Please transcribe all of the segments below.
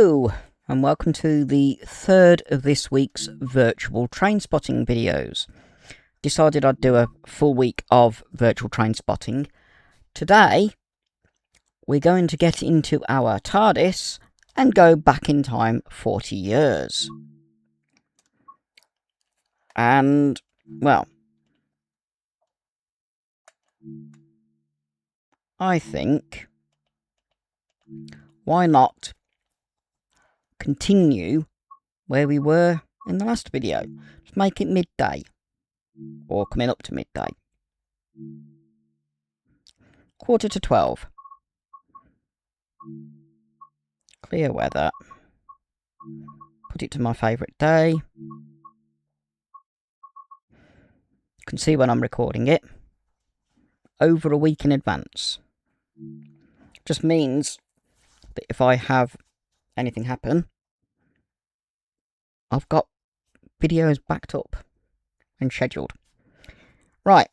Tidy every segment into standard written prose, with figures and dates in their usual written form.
Hello, and welcome to the third of this week's virtual train spotting videos. Decided I'd do a full week of virtual train spotting. Today, we're going to get into our TARDIS and go back in time 40 years. And, well, I think, why not continue where we were in the last video? Just make it midday, or coming up to midday. 11:45. Clear weather. Put it to my favourite day. You can see when I'm recording it. Over a week in advance. Just means that if I have anything happen, I've got videos backed up and scheduled. Right.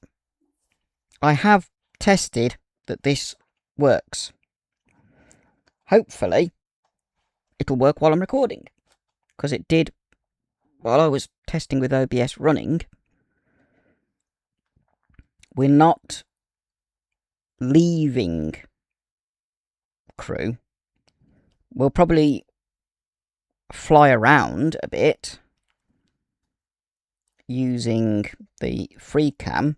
I have tested that this works. Hopefully, it'll work while I'm recording. Because it did while I was testing with OBS running. We're not leaving Crewe. We'll probably fly around a bit using the free cam.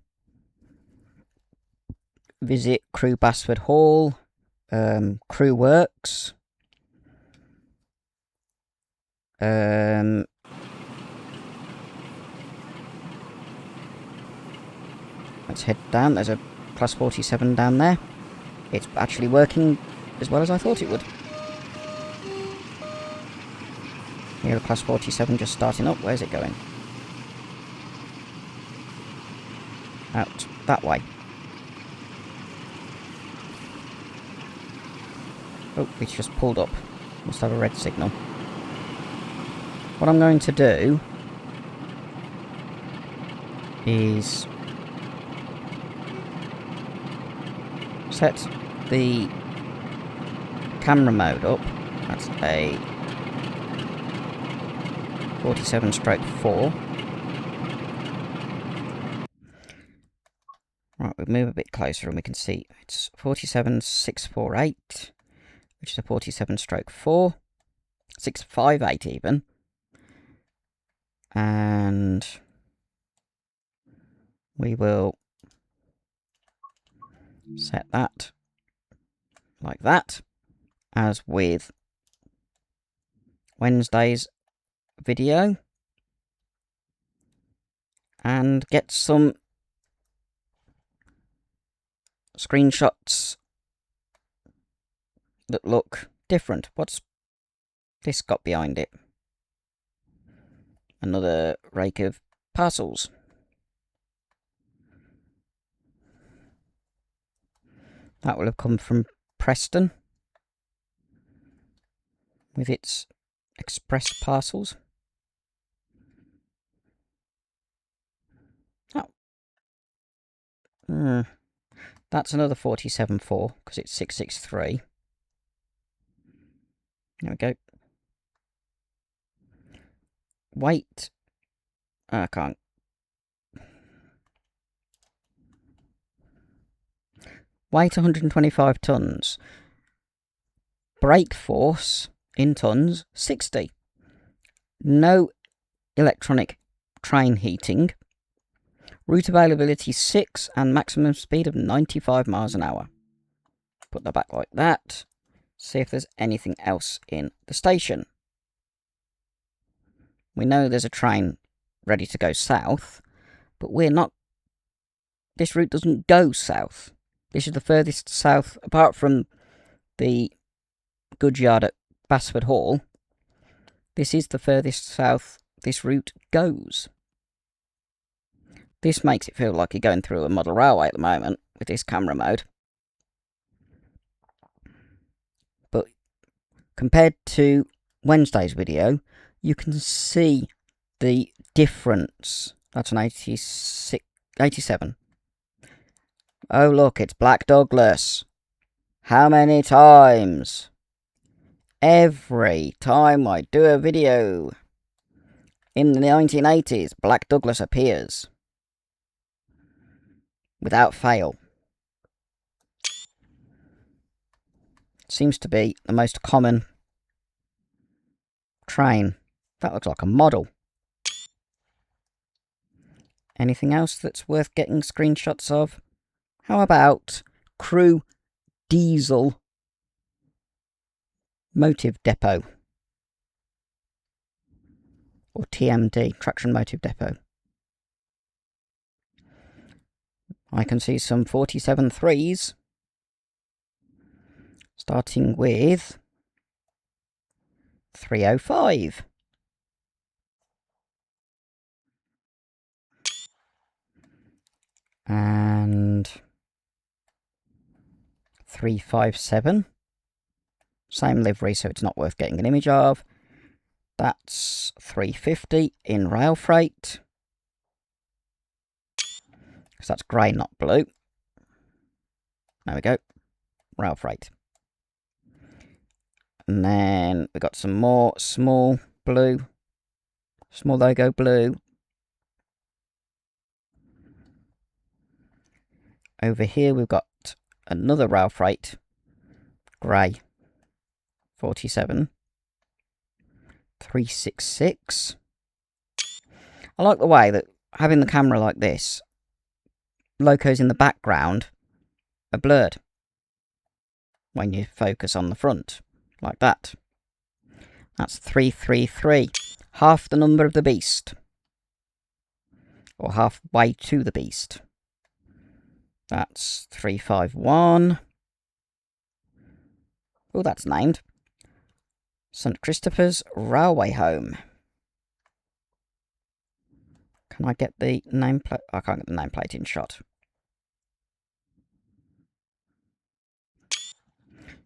Visit Crewe Basford Hall, Crewe Works. Let's head down. There's a Class 47 down there. It's actually working as well as I thought it would. Here, a Class 47 just starting up. Where's it going? Out that way. Oh, it's just pulled up. Must have a red signal. What I'm going to do is set the camera mode up. That's a 47/4. Right, we'll move a bit closer and we can see it's 47/648, which is a 47/4, 658 even. And we will set that like that, as with Wednesday's video, and get some screenshots that look different. What's this got behind it? Another rake of parcels. That will have come from Preston with its express parcels. Oh. That's another 47/4 because it's 663. There we go. Weight. I can't. Weight 125 tons. Brake force in tons 60. No electronic train heating. Route availability 6 and maximum speed of 95 miles an hour. Put that back like that. See if there's anything else in the station. We know there's a train ready to go south, but we're not. This route doesn't go south. This is the furthest south, apart from the goods yard at Basford Hall. This is the furthest south this route goes. This makes it feel like you're going through a model railway at the moment with this camera mode. But compared to Wednesday's video, you can see the difference. That's an 87. Oh look, it's Black Douglas. How many times? Every time I do a video in the 1980s, Black Douglas appears. Without fail. Seems to be the most common train. That looks like a model. Anything else that's worth getting screenshots of? How about Crewe Diesel Motive Depot? Or TMD, Traction Motive Depot. I can see some 47 3s. Starting with 305. And 357. Same livery, so it's not worth getting an image of. That's 350 in rail freight. Because that's grey, not blue. There we go. Rail freight. And then we got some more small blue. Small logo blue. Over here we've got another rail freight. Grey. 47. 366. I like the way that having the camera like this, locos in the background are blurred when you focus on the front, like that. That's 333. Half the number of the beast. Or halfway to the beast. That's 351. Oh, that's named. St. Christopher's Railway Home. Can I get the nameplate? I can't get the nameplate in shot.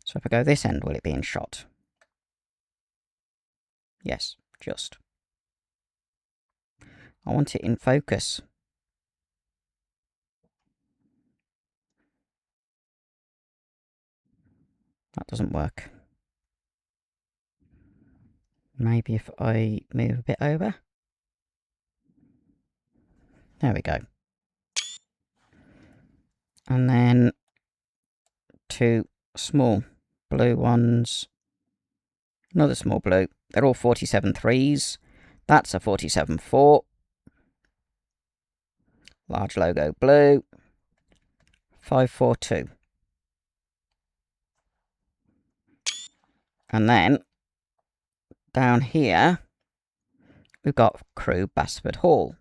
So if I go this end, will it be in shot? Yes, just. I want it in focus. That doesn't work. Maybe if I move a bit over. There we go. And then 2 small blue ones. Another small blue. They're all 47 3s. That's a 47 4. Large logo blue. 542. And then down here we've got Crewe Basford Hall.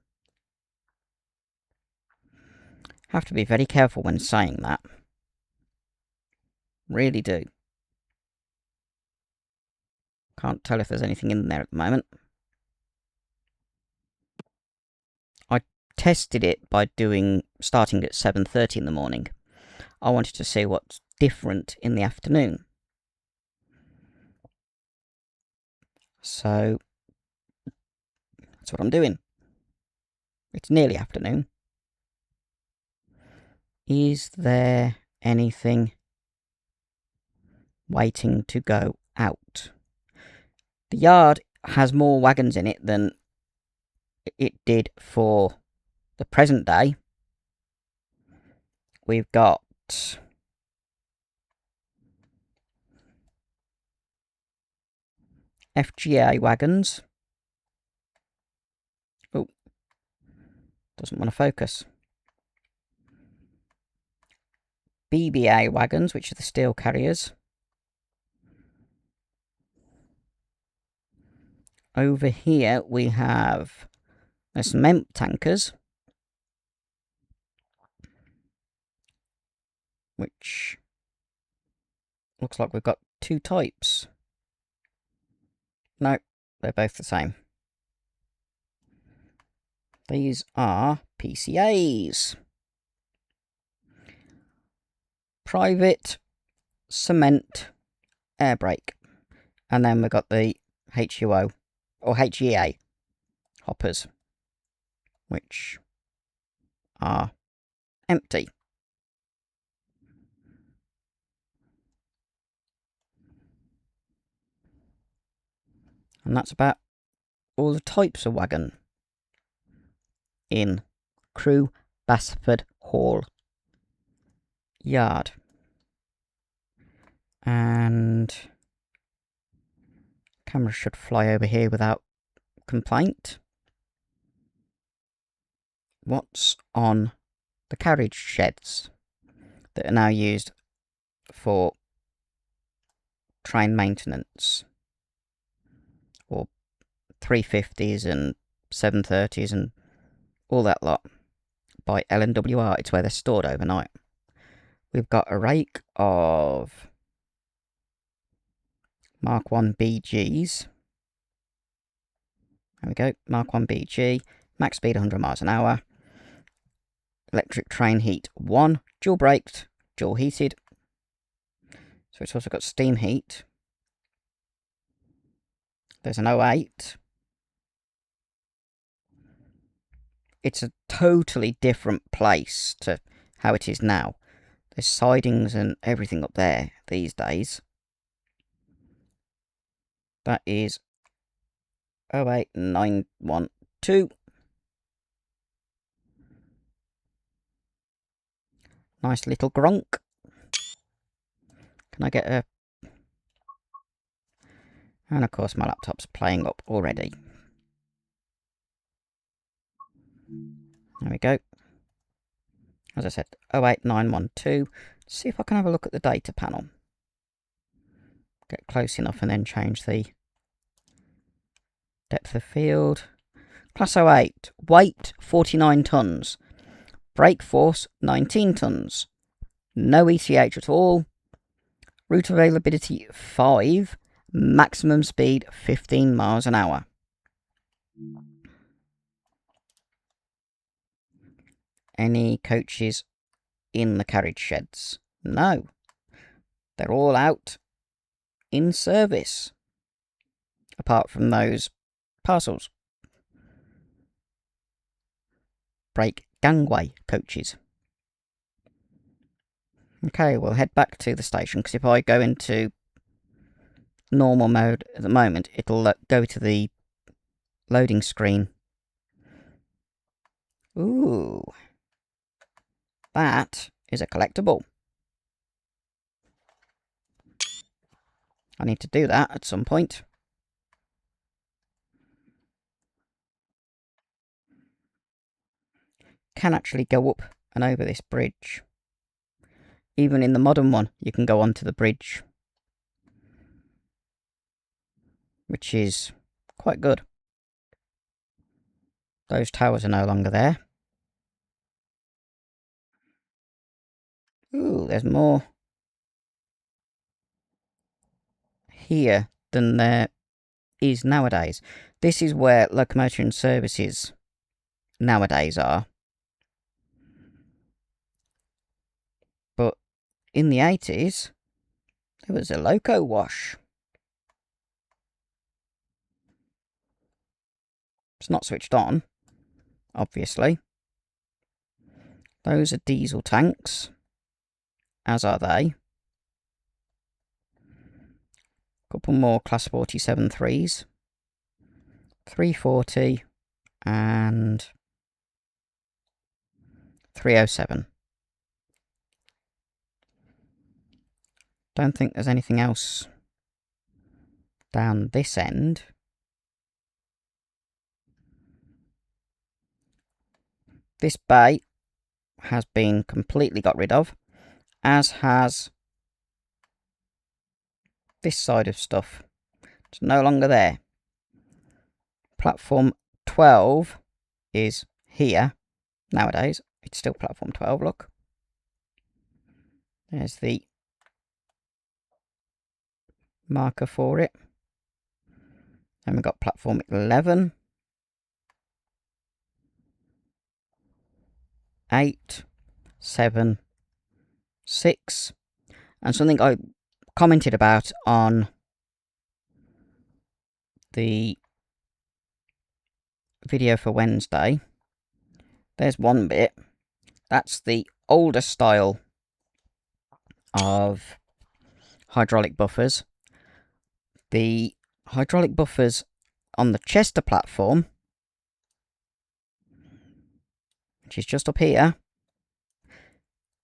Have to be very careful when saying that. Really do. Can't tell if there's anything in there at the moment. I tested it by starting at 7:30 in the morning. I wanted to see what's different in the afternoon. So that's what I'm doing. It's nearly afternoon. Is there anything waiting to go out? The yard has more wagons in it than it did for the present day. We've got FGA wagons. Oh, doesn't want to focus. BBA wagons, which are the steel carriers. Over here we have some EMP tankers, which looks like we've got 2 types. No, they're both the same. These are PCAs. Private cement air brake. And then we've got the HUO, or HEA hoppers, which are empty. And that's about all the types of wagon in Crewe Basford Hall Yard. And camera should fly over here without complaint. What's on the carriage sheds that are now used for train maintenance, or 350s and 730s and all that lot by L&WR? It's where they're stored overnight. We've got a rake of Mark 1 BGs. There we go, Mark 1 BG, max speed 100 miles an hour. Electric train heat 1, dual braked, dual heated. So it's also got steam heat. There's an 08. It's a totally different place to how it is now. There's sidings and everything up there these days. That is 08912. Nice little gronk. Can I get a... And of course my laptop's playing up already. There we go. As I said, 08912. See if I can have a look at the data panel. Get close enough and then change the depth of field. Class 08. Weight 49 tonnes. Brake force 19 tonnes. No ETH at all. Route availability 5. Maximum speed 15 miles an hour. Any coaches in the carriage sheds? No. They're all out in service. Apart from those Parcels. Brake gangway coaches. Okay, we'll head back to the station, because if I go into normal mode at the moment, it'll go to the loading screen. Ooh. That is a collectible. I need to do that at some point. Can actually go up and over this bridge. Even in the modern one, you can go onto the bridge, which is quite good. Those towers are no longer there. Ooh, there's more here than there is nowadays. This is where locomotive and services nowadays are. But in the 80s, there was a loco wash. It's not switched on, obviously. Those are diesel tanks, as are they. Couple more Class 47 3s. 340 and 307. Don't think there's anything else down this end. This bay has been completely got rid of, as has this side of stuff. It's no longer there. Platform 12 is here nowadays. It's still platform 12, look. There's the marker for it. Then we've got platform 11. 8, 7, 6. And something I commented about on the video for Wednesday. There's one bit. That's the older style of hydraulic buffers. The hydraulic buffers on the Chester platform, which is just up here,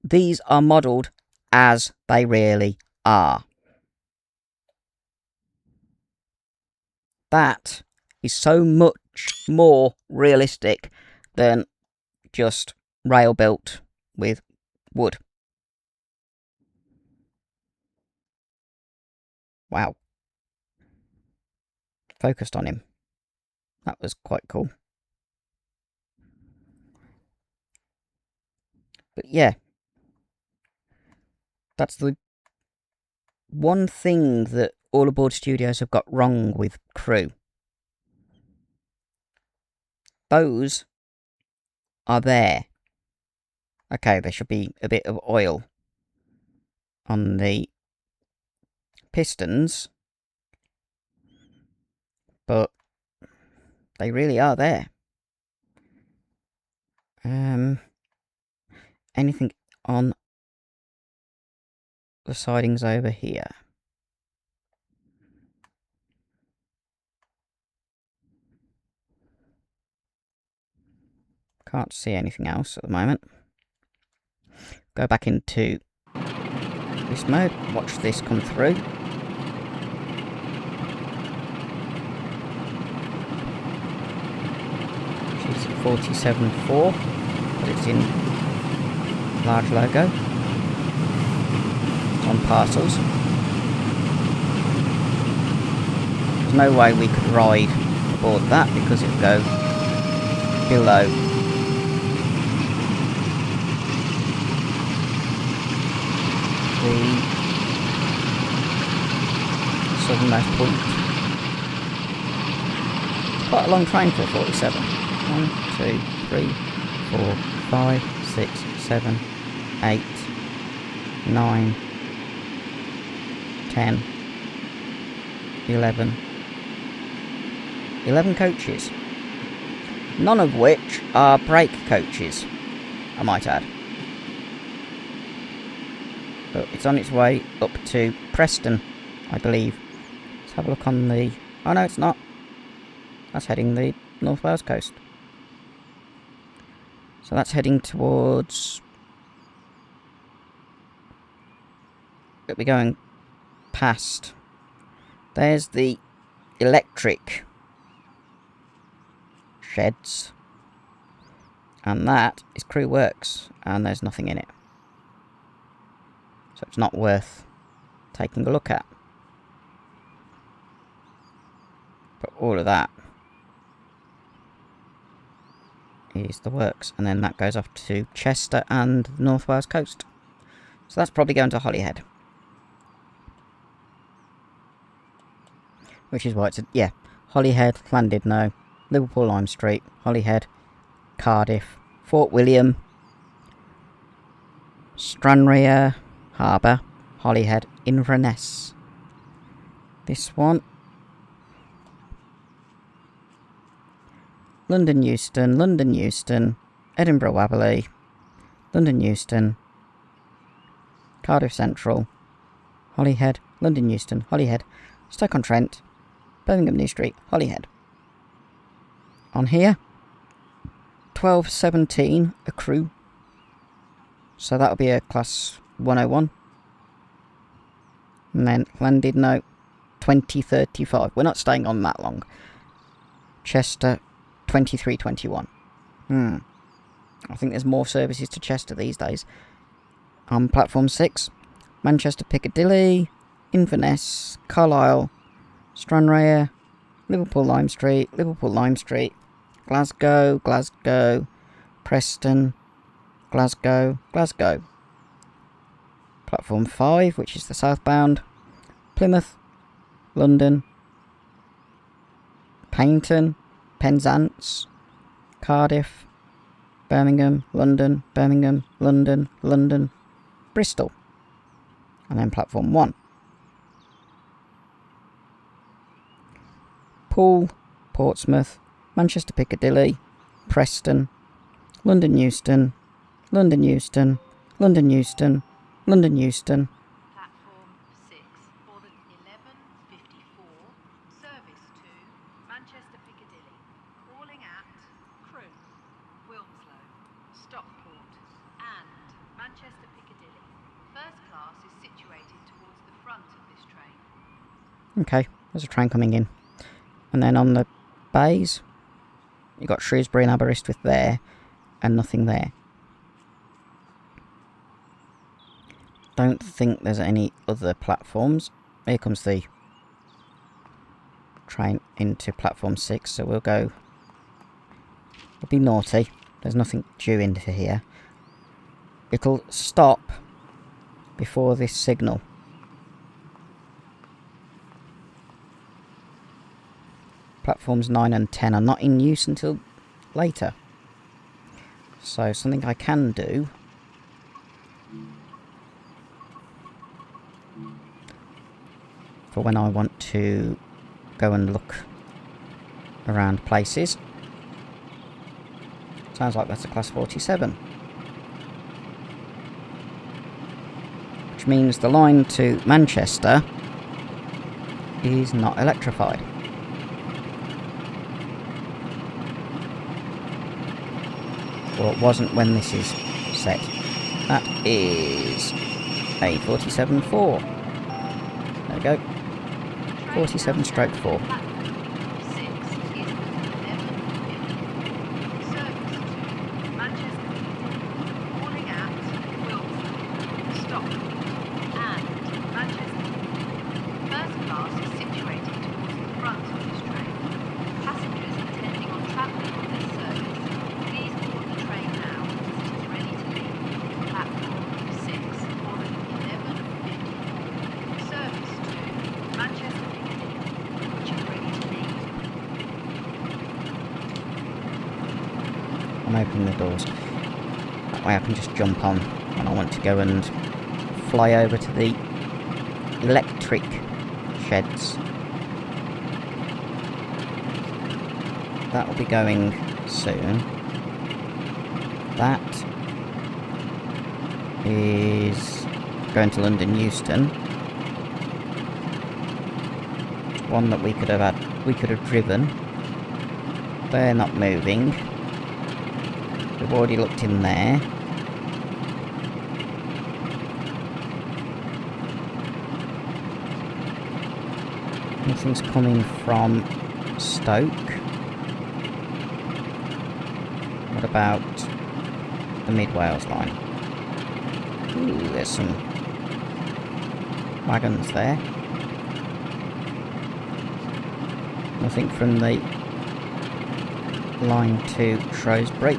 these are modelled as they really are. That is so much more realistic than just rail built with wood. Wow. Focused on him. That was quite cool. But yeah, that's the one thing that all aboard studios have got wrong with Crewe. Those are there. Okay, there should be a bit of oil on the pistons, but they really are there. Anything on the sidings over here? Can't see anything else at the moment. Go back into this mode, watch this come through. Which is 47.4, but it's in large logo. It's on Parcels. There's no way we could ride aboard that because it would go below the southernmost point. Quite a long train for a 47. 1, 2, 3, 4, 5, 6, 7, 8, 9, 10, 11. 11 coaches. None of which are brake coaches, I might add. But it's on its way up to Preston, I believe. Let's have a look on the... Oh no, it's not. That's heading the North Wales coast. So that's heading towards... It'll be going past. There's the electric sheds. And that is Crewe Works. And there's nothing in it. So it's not worth taking a look at. But all of that is the works. And then that goes off to Chester and the North Wales coast. So that's probably going to Holyhead. Which is why it's... yeah. Holyhead, Llandudno, Liverpool Lime Street, Holyhead, Cardiff, Fort William, Stranraer Harbour, Holyhead, Inverness. This one. London Euston, London Euston, Edinburgh Waverley, London Euston, Cardiff Central, Holyhead, London Euston, Holyhead, Stoke-on-Trent, Birmingham New Street, Holyhead. On here, 12:17 a Crewe. So that'll be a class 101. And then Llandudno 20:35. We're not staying on that long. Chester 23:21. I think there's more services to Chester these days. On platform 6, Manchester Piccadilly, Inverness, Carlisle, Stranraer, Liverpool Lime Street, Glasgow, Preston, Glasgow. Platform 5, which is the southbound, Plymouth, London, Paignton, Penzance, Cardiff, Birmingham, London, Bristol. And then platform 1. Poole, Portsmouth, Manchester Piccadilly, Preston, London Euston, London Euston, London Euston, London Euston. Platform 6 for the 11:54 service to Manchester Stockport and Manchester Piccadilly. First class is situated towards the front of this train. Okay, there's a train coming in. And then on the bays, you've got Shrewsbury and Aberystwyth there, and nothing there. Don't think there's any other platforms. Here comes the train into platform 6, so we'll be naughty. There's nothing due into here. It'll stop before this signal. Platforms 9 and 10 are not in use until later. So something I can do for when I want to go and look around places. Sounds like that's a class 47. Which means the line to Manchester is not electrified. Or it wasn't when this is set. That is a 47-4. There we go. 47/4. I'm opening the doors. That way I can just jump on when I want to go and fly over to the electric sheds. That will be going soon. That is going to London Euston. One that we could have driven. They're not moving. We've already looked in there. Nothing's coming from Stoke. What about the Mid Wales line? Ooh, there's some wagons there. Nothing from the line to Shrewsbury.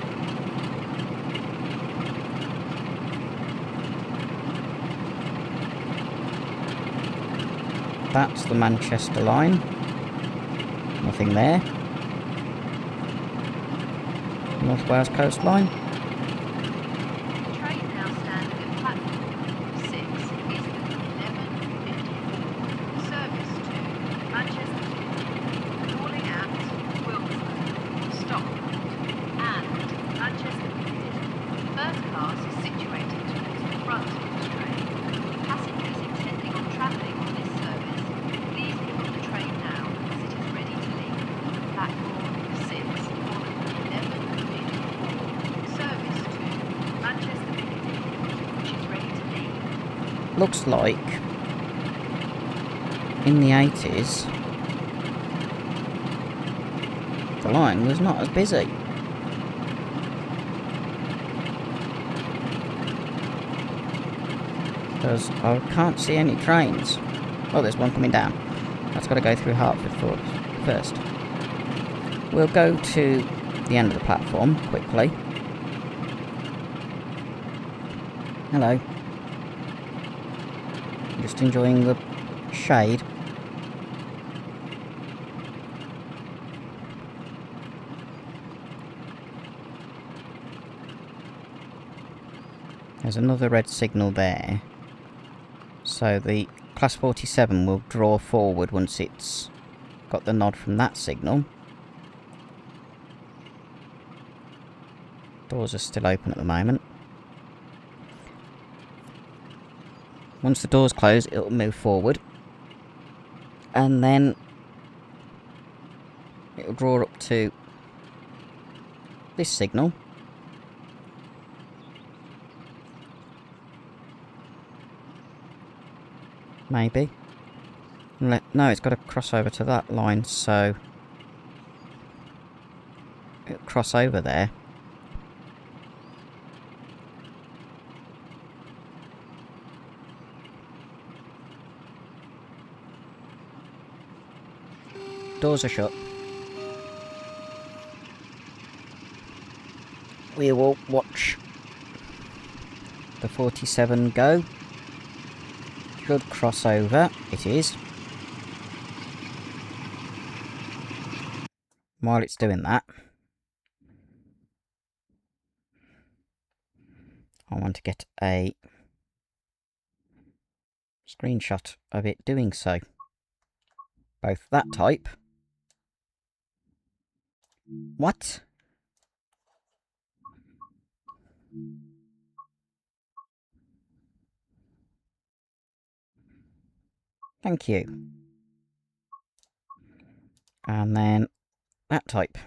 That's the Manchester line. Nothing there. North Wales coastline. The train now standing at platform 6 is the 11:54 service to Manchester Piccadilly, calling at Wilmslow, Stockport and Manchester Piccadilly. First class is situated towards the front of this train. Passengers intending on travelling on this service, please board the train now as it is ready to leave. Platform 6 for the 11:54 service to Manchester Piccadilly, which is ready to leave. Looks like in the 80s the line was not as busy. Because I can't see any trains. Oh, there's one coming down. That's got to go through Hertford first. We'll go to the end of the platform quickly. Hello. Just enjoying the shade. There's another red signal there. So the Class 47 will draw forward once it's got the nod from that signal. Doors are still open at the moment. Once the doors close, it'll move forward. And then it'll draw up to this signal. Maybe. No, it's got to cross over to that line, so... it'll cross over there. Doors are shut. We will watch the 47 go. Should cross over. It is. While it's doing that, I want to get a screenshot of it doing so. Both that type. What? Thank you. And then that type.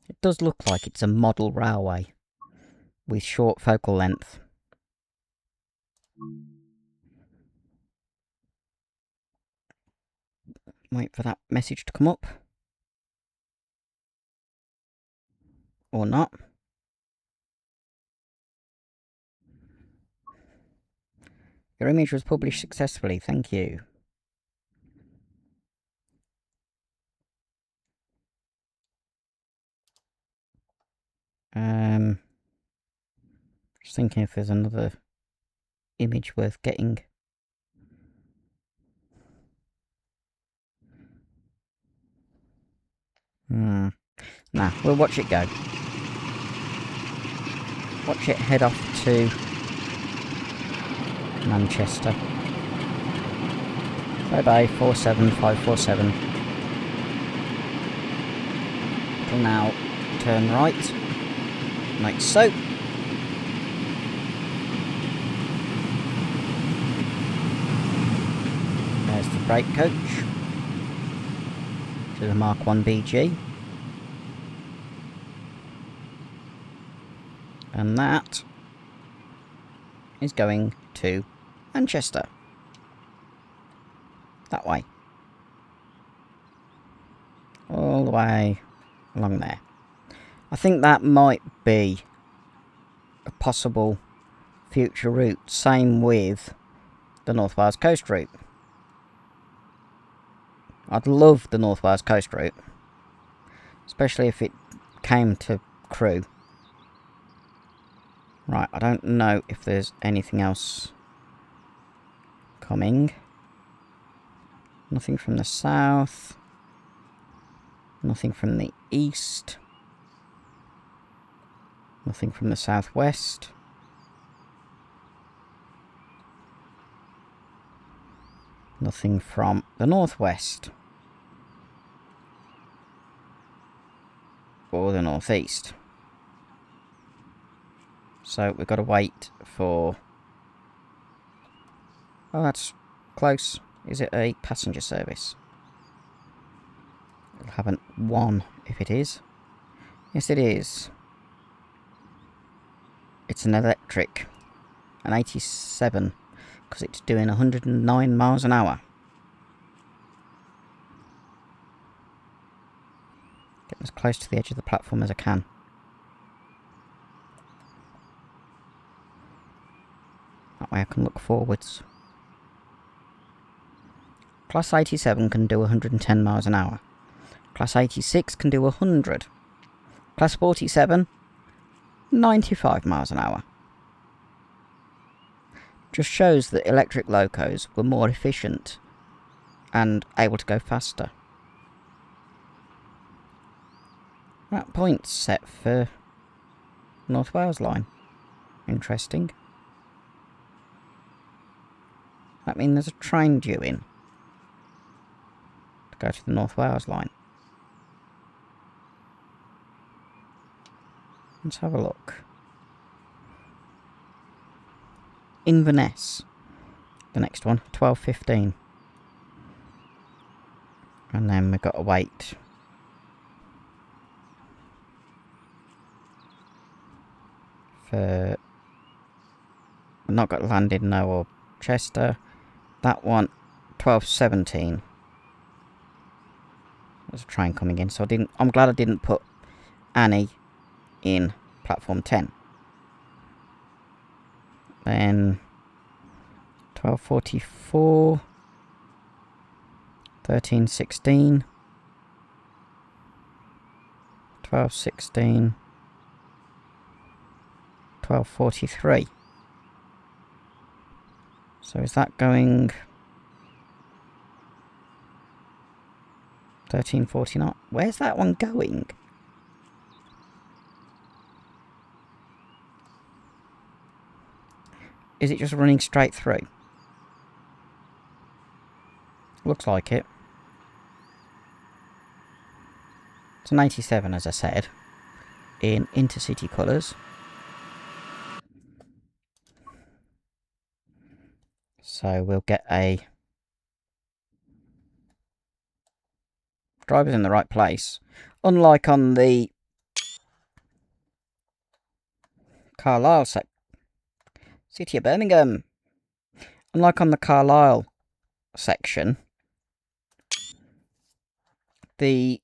It does look like it's a model railway with short focal length. Wait for that message to come up. Or not. Your image was published successfully, thank you. Just thinking if there's another image worth getting. Nah, we'll watch it go. Watch it head off to Manchester. Bye bye, 47547. It'll now turn right, like so. There's the brake coach to the Mark 1 BG. And that is going to Manchester. That way. All the way along there. I think that might be a possible future route. Same with the North Wales Coast route. I'd love the North Wales Coast route. Especially if it came to Crewe. Right, I don't know if there's anything else coming. Nothing from the south. Nothing from the east. Nothing from the southwest. Nothing from the northwest. Or the northeast. So we've got to wait for... oh, that's close. Is it a passenger service? We'll have one if it is. Yes, it is. It's an electric. An 87. Because it's doing 109 miles an hour. Getting as close to the edge of the platform as I can. That way I can look forwards. Class 87 can do 110 miles an hour. Class 86 can do 100. Class 47, 95 miles an hour. Just shows that electric locos were more efficient and able to go faster. That point's set for North Wales line. Interesting. That means there's a train due in to go to the North Wales line. Let's have a look. Inverness, the next one, 12:15. And then we've got to wait for... I've not got landing, no, or Chester. That one, 12:17. There's a train coming in, so I'm glad I didn't put Annie in platform 10. Then 12:44, 13:16, 12:16, 12:43. So is that going 13:49? Where's that one going? Is it just running straight through? Looks like it. It's an 87, as I said, in intercity colours. So we'll get a... Driver's in the right place. Unlike on the Carlisle City of Birmingham. Unlike on the Carlisle section, the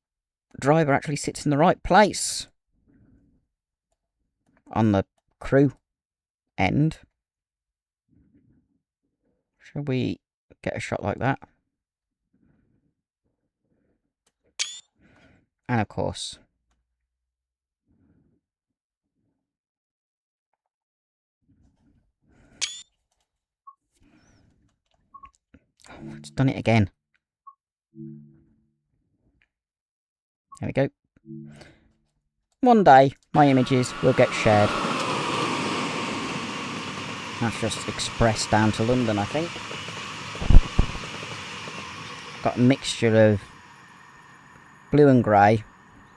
driver actually sits in the right place. On the Crewe end. Shall we get a shot like that? And of course, oh, it's done it again. There we go. One day, my images will get shared. That's just express down to London, I think. Got a mixture of blue and grey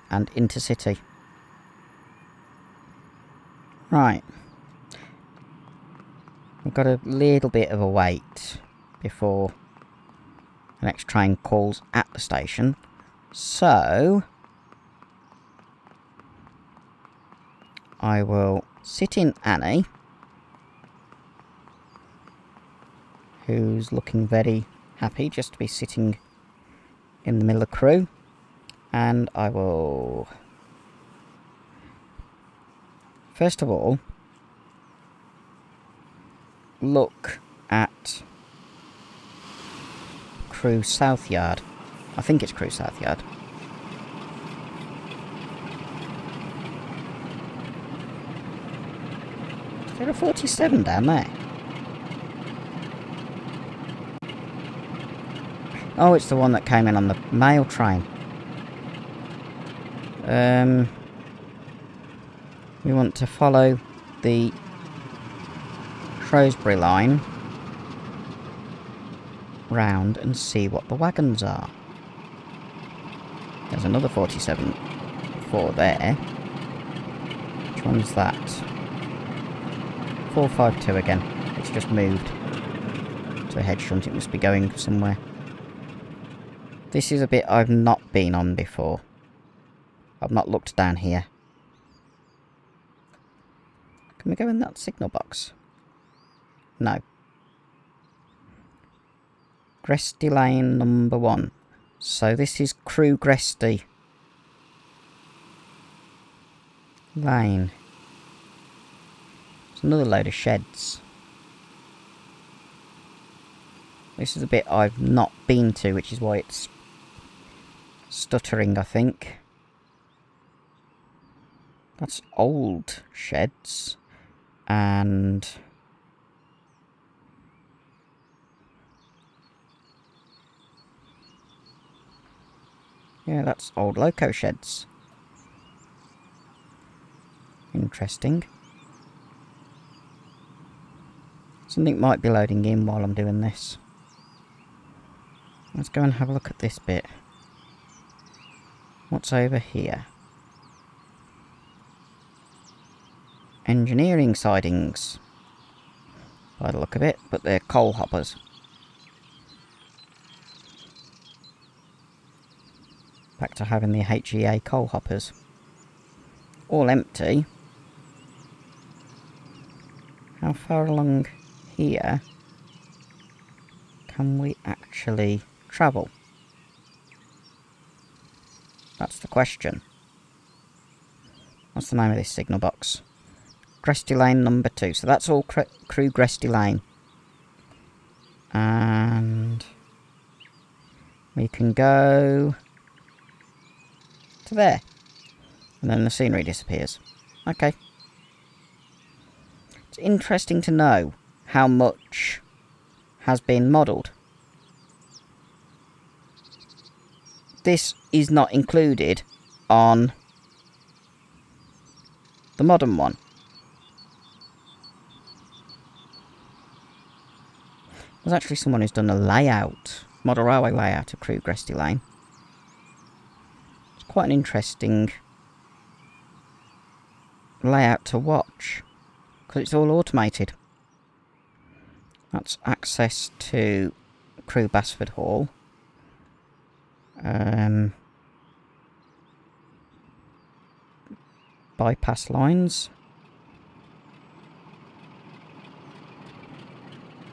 and intercity. Right. We've got a little bit of a wait before the next train calls at the station. So I will sit in Annie, who's looking very happy just to be sitting in the middle of Crewe, and I will first of all look at Crewe South Yard. I think it's Crewe South Yard. Is there a 47 down there? Oh, it's the one that came in on the mail train. We want to follow the Shrewsbury line round and see what the wagons are. There's another 47 4 there. Which one's that? 452 again. It's just moved to a hedge shunt. It must be going somewhere. This is a bit I've not been on before. I've not looked down here. Can we go in that signal box? No. Gresty Lane number 1. So this is Crewe Gresty Lane. It's another load of sheds. This is a bit I've not been to, which is why it's stuttering, I think. That's old sheds. And yeah, that's old loco sheds. Interesting. Something might be loading in while I'm doing this. Let's go and have a look at this bit. What's over here? Engineering sidings, by the look of it, but they're coal hoppers. Back to having the HEA coal hoppers. All empty. how far along here can we actually travel? That's the question. What's the name of this signal box? Gresty Lane number 2. So that's all Crewe Gresty Lane. And we can go to there. And then the scenery disappears. Okay. It's interesting to know how much has been modelled. This is not included on the modern one. There's actually someone who's done a layout, model railway layout of Crewe Gresty Lane. It's quite an interesting layout to watch, because it's all automated. That's access to Crewe Basford Hall. Bypass lines.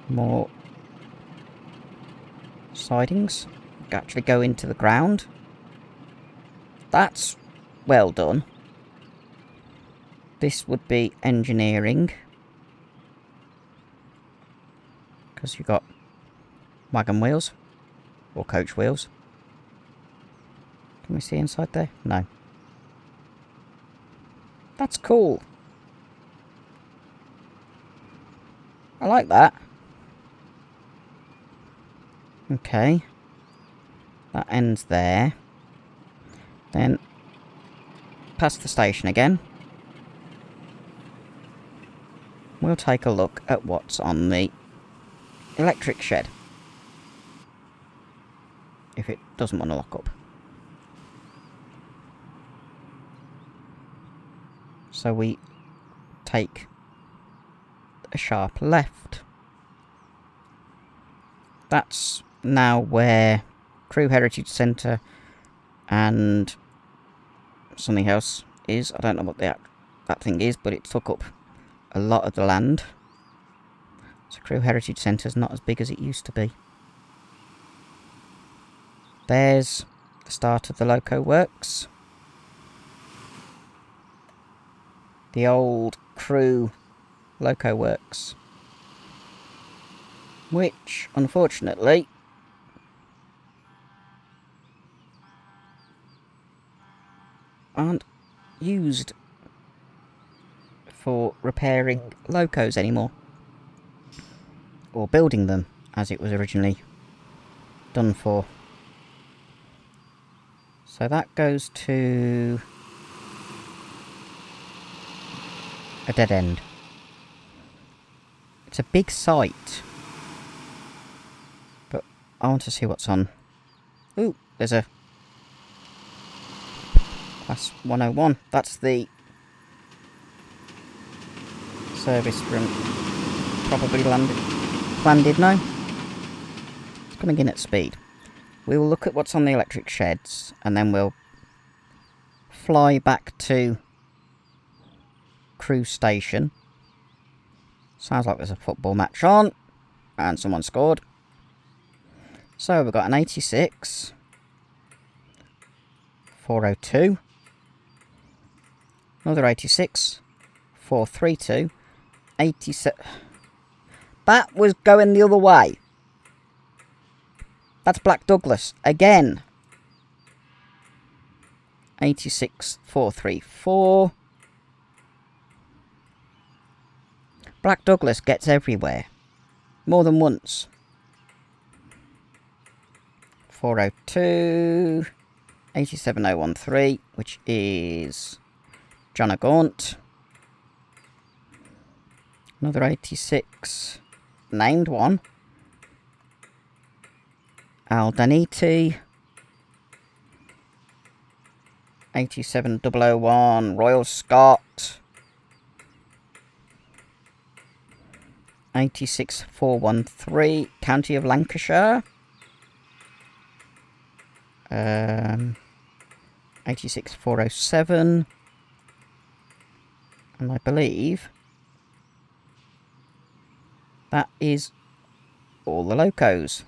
More sidings. Actually go into the ground. That's well done. This would be engineering, because you've got wagon wheels or coach wheels. Can we see inside there? No. That's cool. I like that. Okay. That ends there. Then past the station again. We'll take a look at what's on the electric shed. If it doesn't want to lock up. So we take a sharp left. That's now where Crewe Heritage Centre and something else is. I don't know what that thing is, but it took up a lot of the land. So Crewe Heritage Centre is not as big as it used to be. There's the start of the Loco Works. The old Crewe Loco Works. Which, unfortunately, aren't used for repairing locos anymore. Or building them, as it was originally done for. So that goes to a dead end. It's a big site. But I want to see what's on. Ooh, there's a Class 101. That's the service room. Probably landed now. It's coming in at speed. We will look at what's on the electric sheds, and then we'll fly back to Crewe Station. Sounds like there's a football match on, and someone scored. So we've got an 86, 402, another 86, 432, 87. That was going the other way. That's Black Douglas again. 86, 434. Black Douglas gets everywhere. More than once. 402. 87013, which is John O'Gaunt. Another 86. Named one. Al Daniti. 87001, Royal Scot. 86413, County of Lancashire. 86407. And I believe that is all the locos.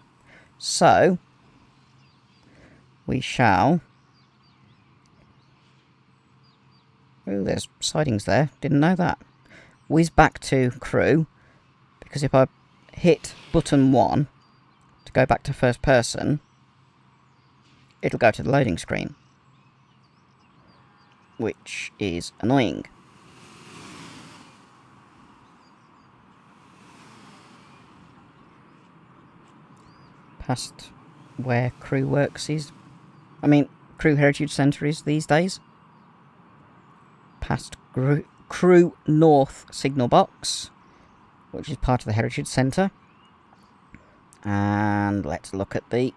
So we shall... Oh, there's sidings there. Didn't know that. Whiz back to Crewe, because if I hit button 1 to go back to first person, it'll go to the loading screen, which is annoying. Past where Crewe Works is. I mean, Crewe Heritage Centre is these days. Past Crewe North signal box, which is part of the Heritage Centre. And let's look at the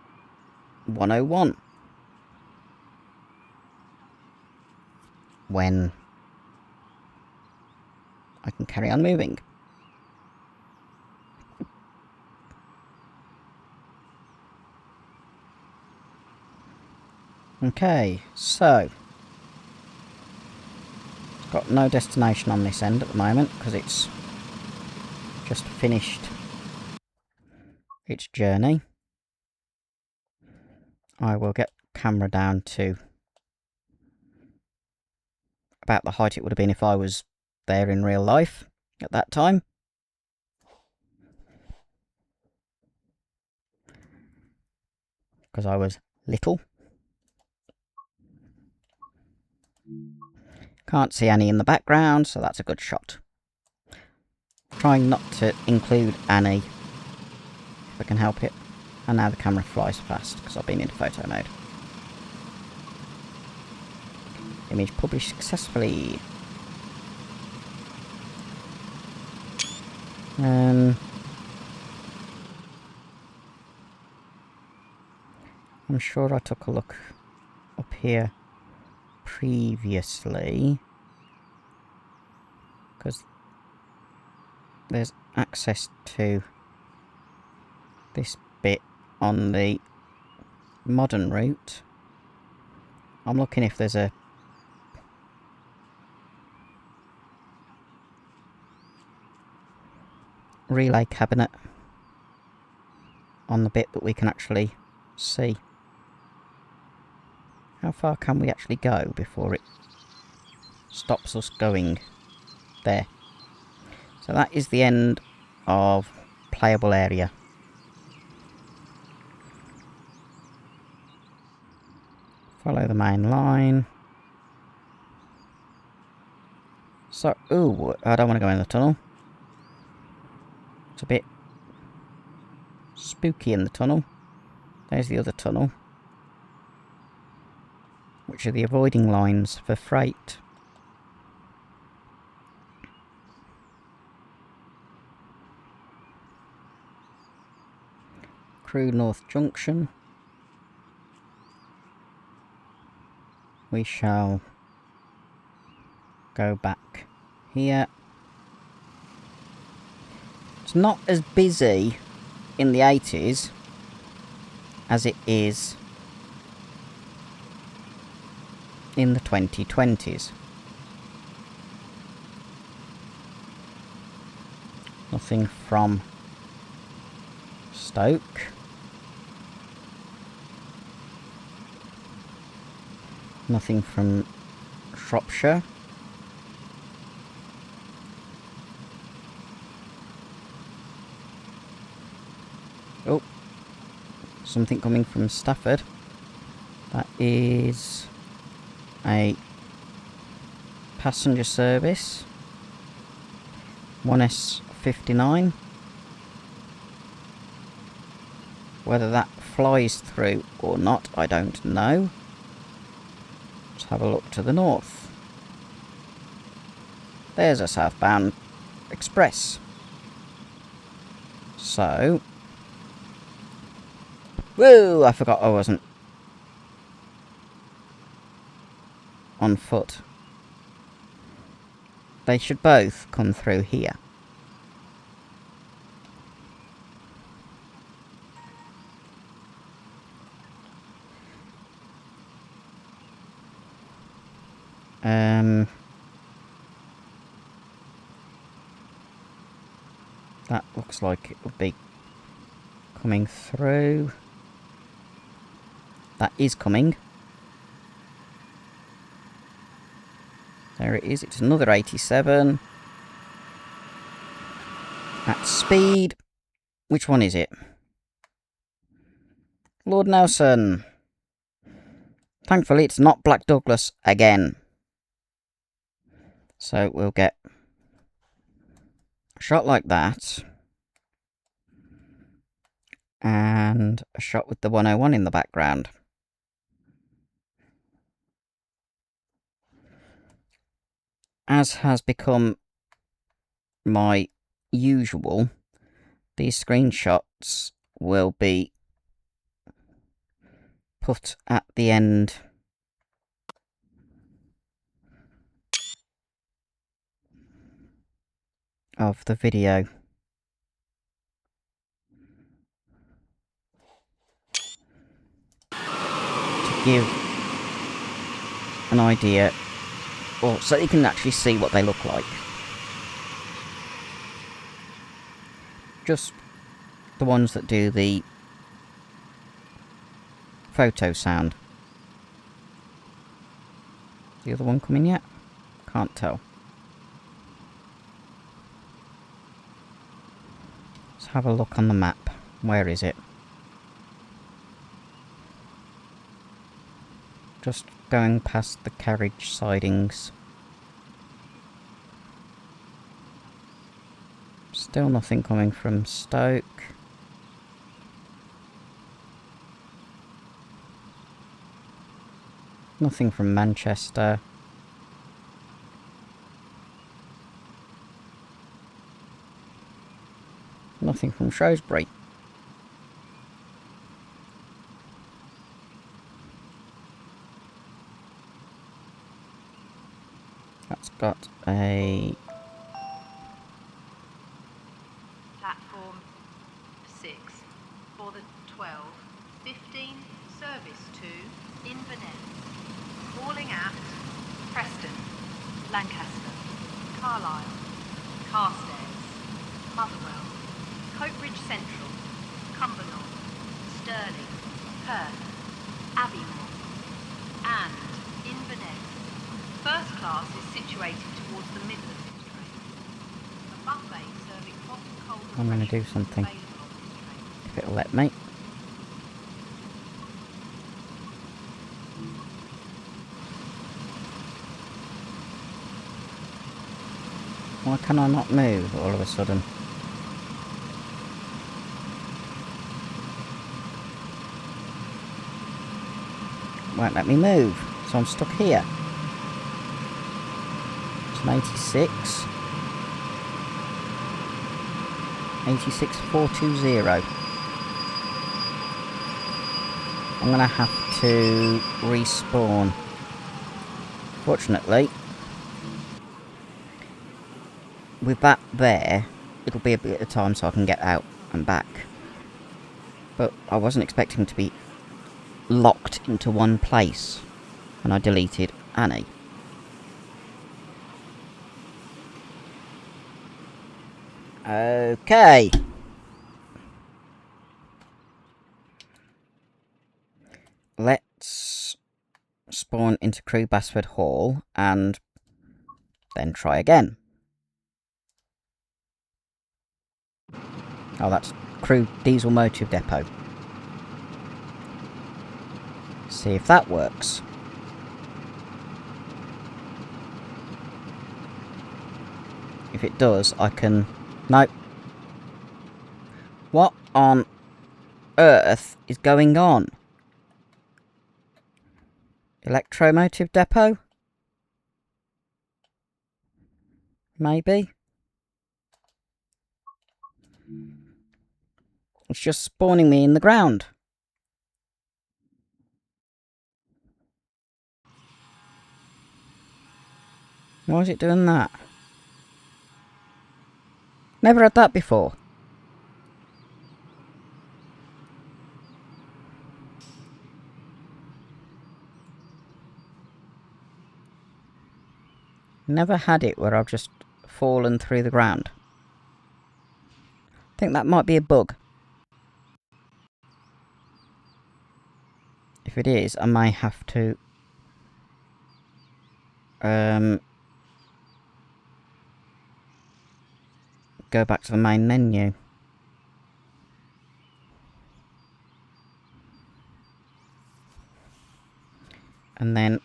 101. When I can carry on moving. Okay, so it's got no destination on this end at the moment because it's just finished its journey. I will get camera down to about the height it would have been if I was there in real life at that time. Because I was little. Can't see Annie in the background, so that's a good shot. Trying not to include Annie, if I can help it. And now the camera flies fast, because I've been in photo mode. Image published successfully. I'm sure I took a look up here previously, because there's access to this bit on the modern route. I'm looking if there's a relay cabinet on the bit that we can actually see. How far can we actually go before it stops us going there? So that is the end of playable area. Follow the main line. So, ooh, I don't want to go in the tunnel. It's a bit spooky in the tunnel. There's the other tunnel, which are the avoiding lines for freight. Crewe North Junction. We shall go back here. It's not as busy in the 80s as it is in the 2020s. Nothing from Stoke. Nothing from Shropshire. Oh, something coming from Stafford. That is a passenger service. 1S59. Whether that flies through or not, I don't know. Let's have a look to the north. There's a southbound express. So... Whoa! I forgot I wasn't on foot. They should both come through here. That looks like it would be coming through. That is coming. There it is. It's another 87. At speed. Which one is it? Lord Nelson. Thankfully, it's not Black Douglas again. So we'll get a shot like that. And a shot with the 101 in the background. As has become my usual, these screenshots will be put at the end of the video. To give an idea, or so you can actually see what they look like. Just the ones that do the photo sound. The other one coming yet? Can't tell. Let's have a look on the map. Where is it? Just going past the carriage sidings. Still nothing coming from Stoke. Nothing from Manchester. Nothing from Shrewsbury. That's got a... Platform 6 for the 12:15 service to Inverness. Calling at Preston, Lancaster, Carlisle, Carstairs, Motherwell, Coatbridge Central, Cumbernauld, Stirling, Perth, Abbeymoor, and Inverness. First class is situated towards the middle of this train. A buffet serving hot and cold I'm going to do refreshments something, available on this train. if it'll let me. Why can I not move all of a sudden? Won't let me move, so I'm stuck here. It's an 86. 86420. I'm gonna have to respawn. Fortunately, with that there, it'll be a bit of time so I can get out and back. But I wasn't expecting to be locked into one place, and I deleted Annie. Okay. Let's spawn into Crewe Basford Hall and then try again. Oh, that's Crewe Diesel Motive Depot. See if that works. If it does, I can... Nope. What on earth is going on? Electromotive Depot? Maybe? It's just spawning me in the ground. Why is it doing that? Never had that before. Never had it where I've just fallen through the ground. think that might be a bug. If it is, I may have to go back to the main menu. And then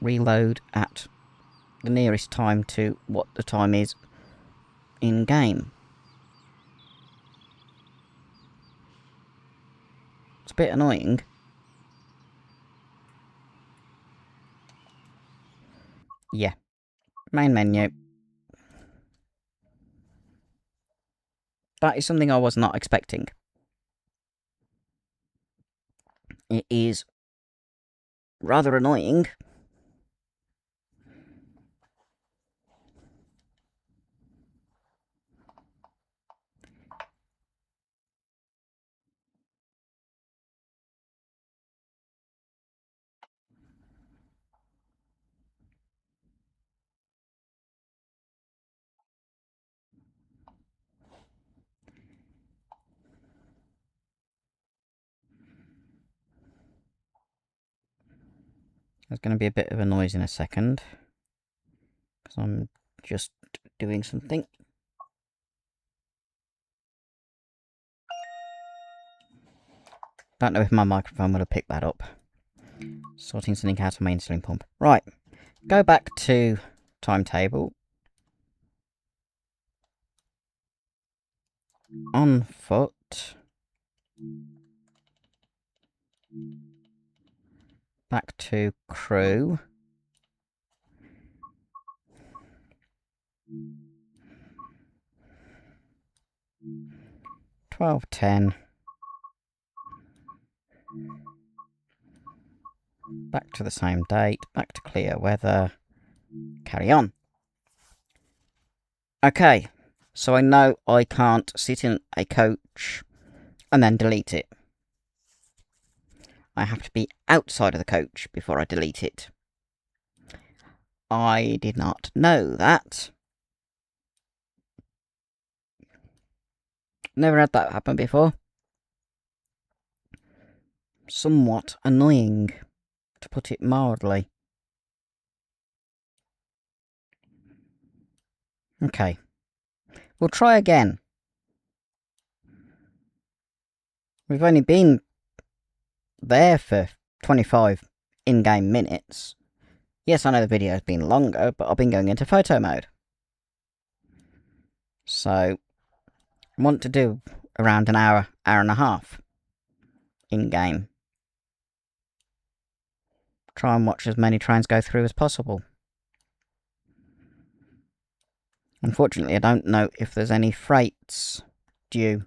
reload at the nearest time to what the time is in game. It's a bit annoying. Yeah. Main menu. That is something I was not expecting. It is rather annoying. There's going to be a bit of a noise in a second, because I'm just doing something. Don't know if my microphone would have picked that up. Sorting something out of my insulin pump. Right, go back to timetable. On foot. Back to Crewe. $12.10. Back to the same date. Back to clear weather. Carry on. Okay, so I know I can't sit in a coach and then delete it. I have to be outside of the coach before I delete it. I did not know that. Never had that happen before. Somewhat annoying, to put it mildly. Okay. We'll try again. We've only been there for 25 in-game minutes. Yes, I know the video's been longer, but I've been going into photo mode. So, I want to do around an hour, hour and a half in-game. Try and watch as many trains go through as possible. Unfortunately, I don't know if there's any freights due.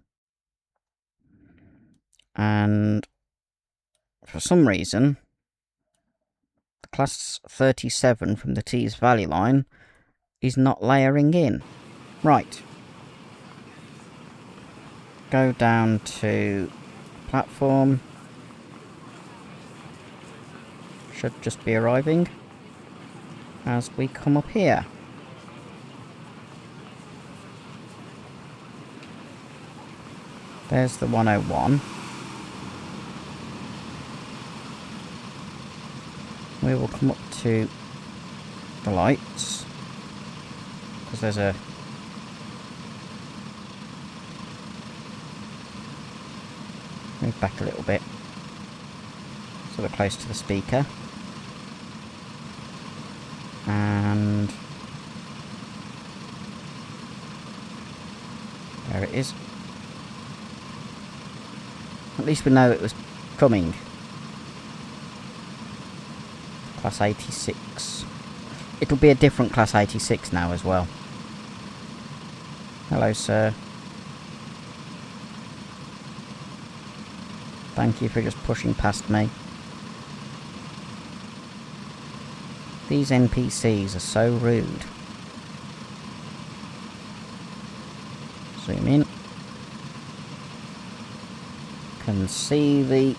And for some reason, the Class 37 from the Tees Valley line is not layering in. Right. Go down to platform. Should just be arriving as we come up here. There's the 101. We will come up to the lights, because there's a move back a little bit so we're close to the speaker, and there it is. At least we know it was coming. Class 86. It'll be a different Class 86 now as well. Hello, sir. Thank you for just pushing past me. These NPCs are so rude. Zoom in. Can see the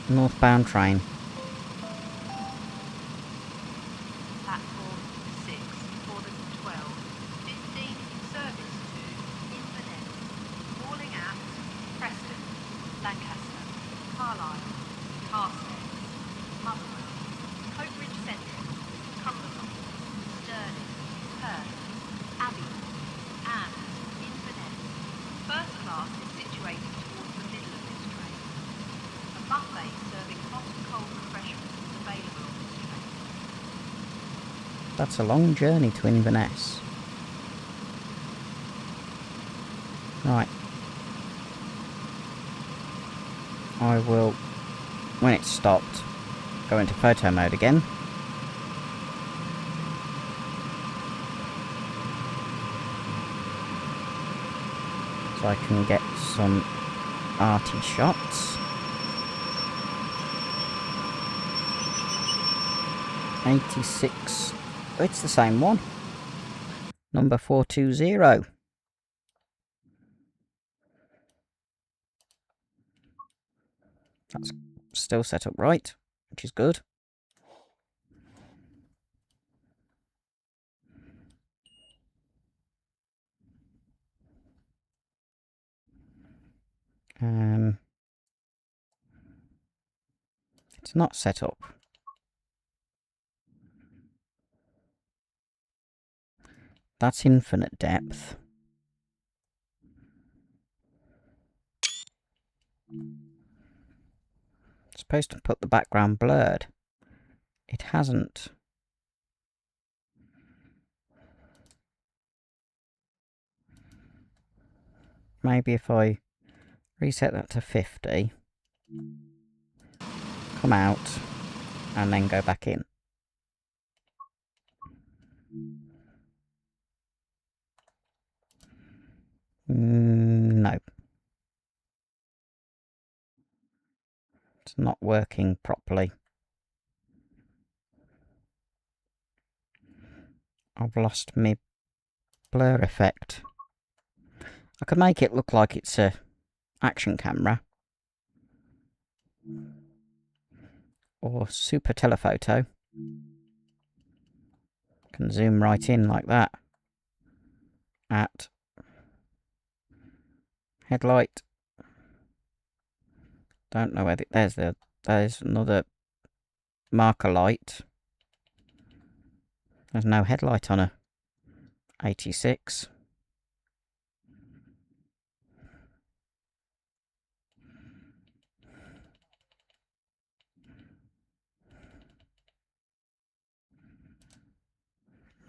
northbound train. Platform 6 for the 12:15 service to Inverness. Buffet serving hot and cold refreshments is available on this train. That's a long journey to Inverness. Right. I will, when it's stopped, go into photo mode again. So I can get some arty shots. 86. Oh, it's the same one. Number 420. That's still set up right, which is good. It's not set up. That's infinite depth. It's supposed to put the background blurred. It hasn't. Maybe if I reset that to 50, come out, and then go back in. No. It's not working properly. I've lost my blur effect. I could make it look like it's a action camera. Or super telephoto. Can zoom right in like that. At headlight. Don't know whether there's another marker light. There's no headlight on a 86.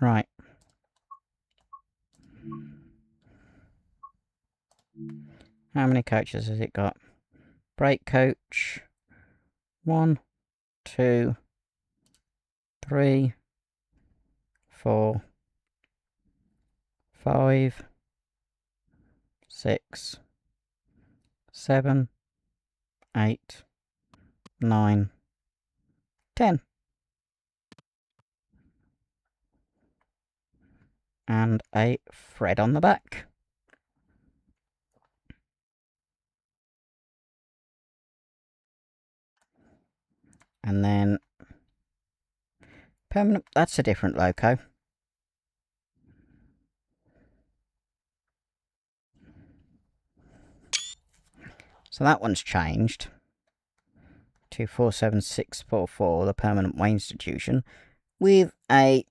Right. How many coaches has it got? Brake coach. 1, 2, 3, 4, 5, 6, 7, 8, 9, 10. And a thread on the back. And then permanent, that's a different loco. So that one's changed to 47644, the Permanent Way Institution, with a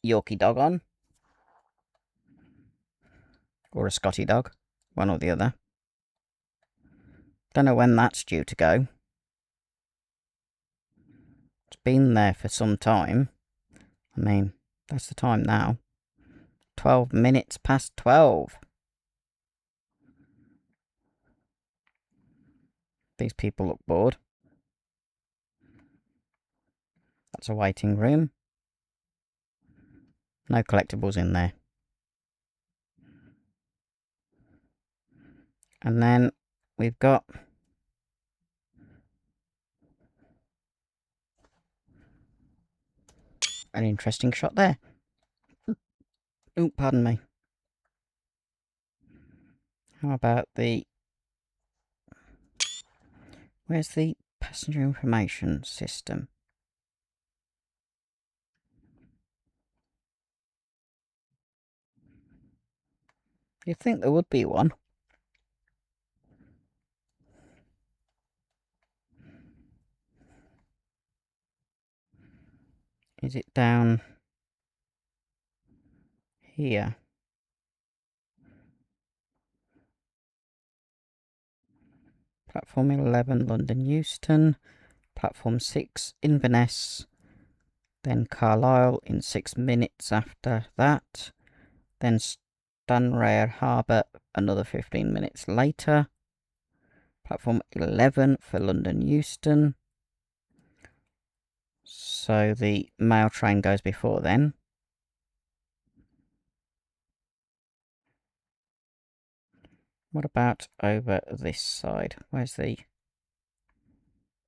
Yorkie dog on. Or a Scotty dog, one or the other. Don't know when that's due to go. It's been there for some time. I mean, that's the time now. 12 minutes past 12. These people look bored. That's a waiting room. No collectibles in there. And then we've got an interesting shot there. Oh, pardon me. How about the... Where's the passenger information system? You'd think there would be one. Is it down here? Platform 11, London Euston. Platform 6, Inverness. Then Carlisle in 6 minutes after that. Then Stranraer Harbour another 15 minutes later. Platform 11 for London Euston. So the mail train goes before then. What about over this side? Where's the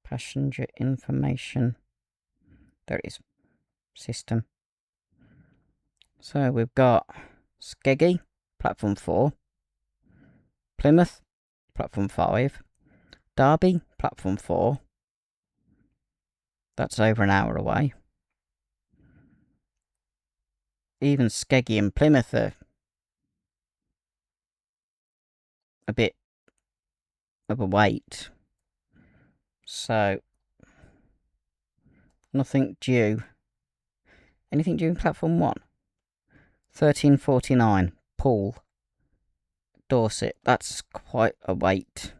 passenger information? There it is. System. So we've got Skeggy, platform 4. Plymouth, platform 5. Derby, platform 4. That's over an hour away. Even Skeggy and Plymouth are a bit of a wait. So, nothing due. Anything due in platform 1? 13:49, Poole, Dorset. That's quite a wait.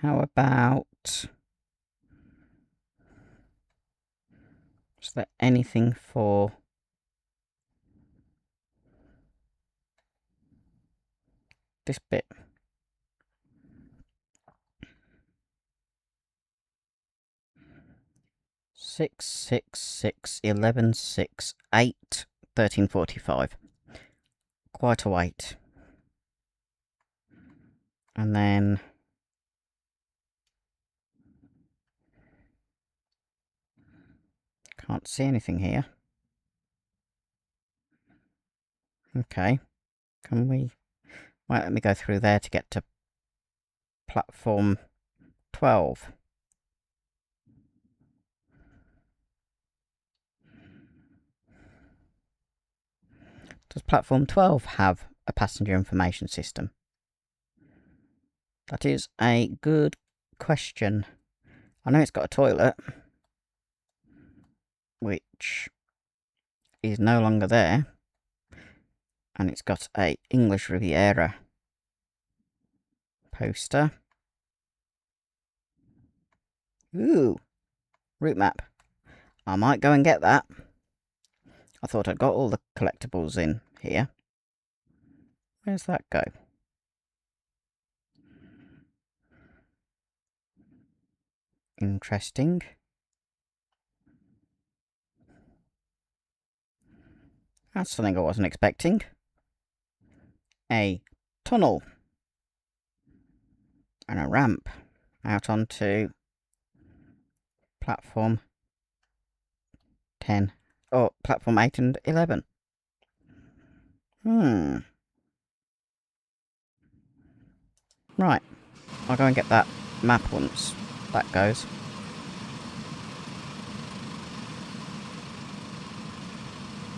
How about... Is there anything for... this bit? 6, 6, 6, 11, 6, 8, 13:45. Quite a wait. And then... Can't see anything here. Okay. Can we... Right, let me go through there to get to platform 12. Does platform 12 have a passenger information system? That is a good question. I know it's got a toilet, which is no longer there. And it's got a English Riviera poster. Ooh, route map. I might go and get that. I thought I'd got all the collectibles in here. Where's that go? Interesting. That's something I wasn't expecting. A tunnel. And a ramp out onto platform 10. Oh, platform 8 and 11. Right. I'll go and get that map once that goes.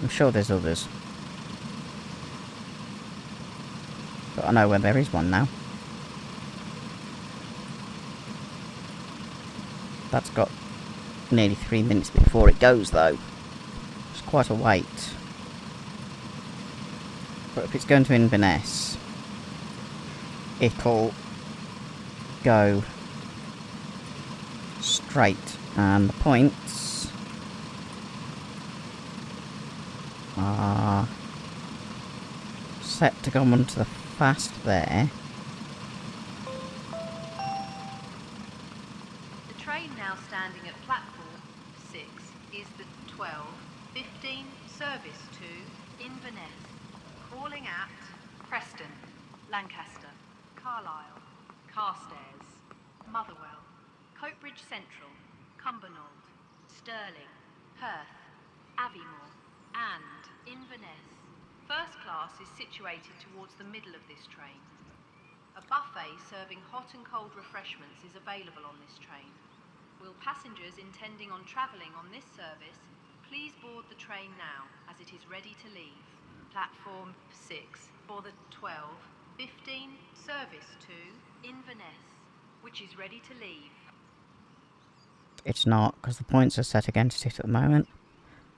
I'm sure there's others. But I know where there is one now. That's got nearly 3 minutes before it goes, though. It's quite a wait. But if it's going to Inverness, it'll go straight. And the points are set to go onto the fast there. The train now standing at platform 6 is the 12:15 service to Inverness, calling at Preston, Lancaster, Carlisle, Carstairs, Motherwell, Coatbridge Central, Cumbernauld, Stirling, Perth, Aviemore and Inverness. First class is situated towards the middle of this train. A buffet serving hot and cold refreshments is available on this train. Will passengers intending on travelling on this service please board the train now as it is ready to leave. Platform 6 for the 12:15 service to Inverness, which is ready to leave. It's not, because the points are set against it at the moment.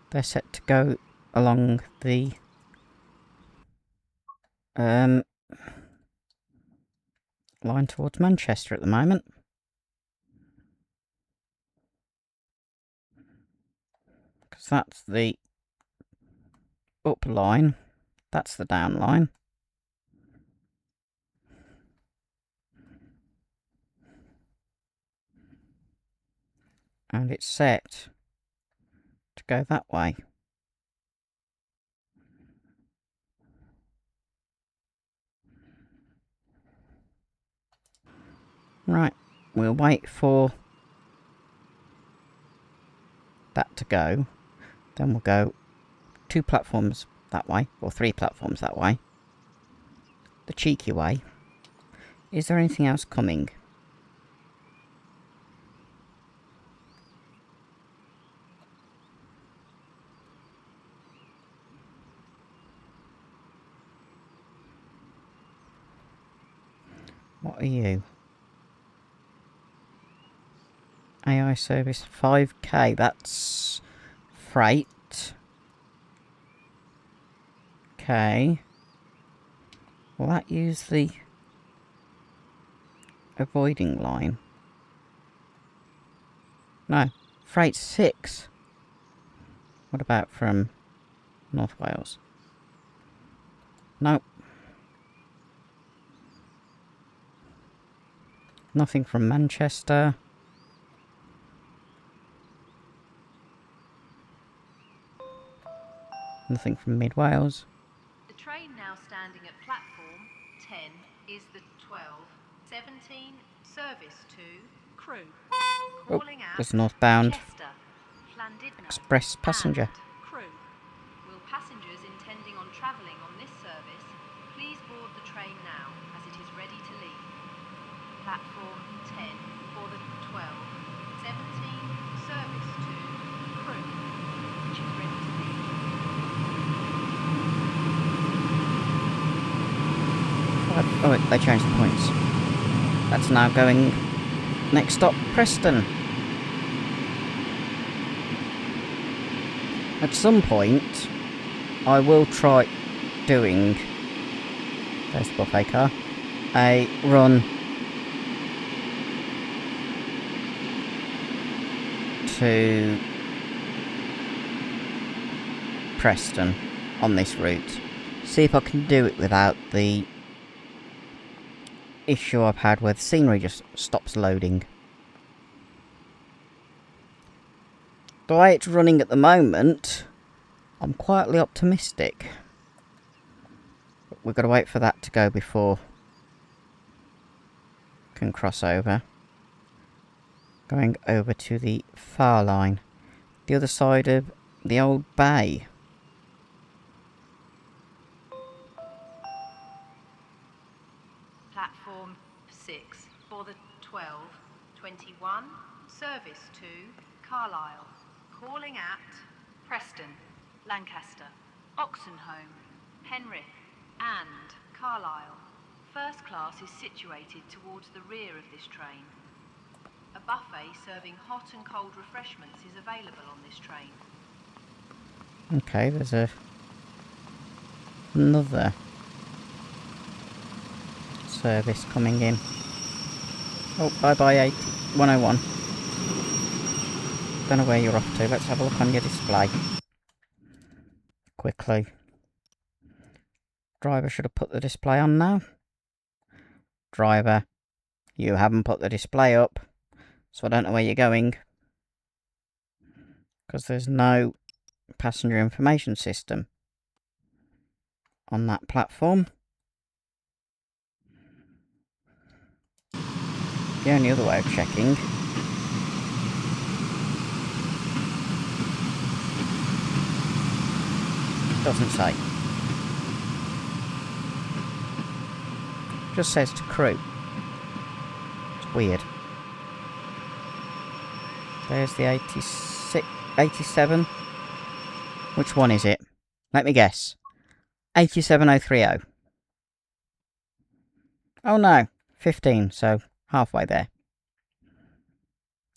They're set to go along the... line towards Manchester at the moment. Because that's the up line, that's the down line. And it's set to go that way. Right, we'll wait for that to go. Then we'll go 2 platforms that way, or 3 platforms that way. The cheeky way. Is there anything else coming? What are you? AI service 5k, that's freight. Okay. Will that use the avoiding line? No. Freight 6. What about from North Wales? Nope. Nothing from Manchester. Nothing from Mid Wales. The train now standing at platform 10 is the 12:17 service to Crewe. Oh, Calling at there's northbound Chester, Llandudno, express passenger. and Crewe. Will passengers intending on travelling on this service please board the train now as it is ready to leave. Platform 10 for the 12:17 service to Crewe, which is ready to leave. Oh, wait, they changed the points. That's now going next stop, Preston. At some point, I will try doing, there's the buffet car, a run to Preston on this route. See if I can do it without the issue I've had where the scenery just stops loading. The way it's running at the moment, I'm quietly optimistic. But we've got to wait for that to go before I can cross over. Going over to the far line. The other side of the old bay. Platform 6 for the 12:21 service to Carlisle. Calling at Preston, Lancaster, Oxenholme, Penrith and Carlisle. First class is situated towards the rear of this train. A buffet serving hot and cold refreshments is available on this train. Okay, there's another service coming in. Oh, bye 101. Don't know where you're off to. Let's have a look on your display. Quickly. Driver should have put the display on now. Driver, you haven't put the display up, so I don't know where you're going. Because there's no passenger information system on that platform. The only other way of checking doesn't say. Just says to Crewe. It's weird. There's the 86, 87. Which one is it? Let me guess. 87030. Oh no, 15, so halfway there.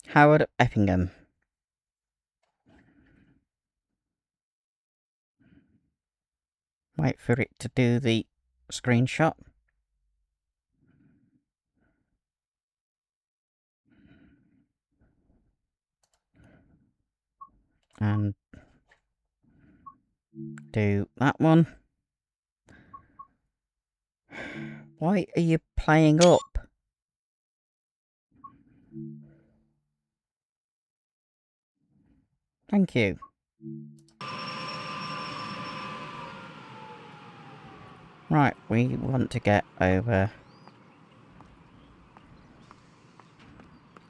Howard Effingham. Wait for it to do the screenshot. And do that one. Why are you playing up? Thank you. Right, we want to get over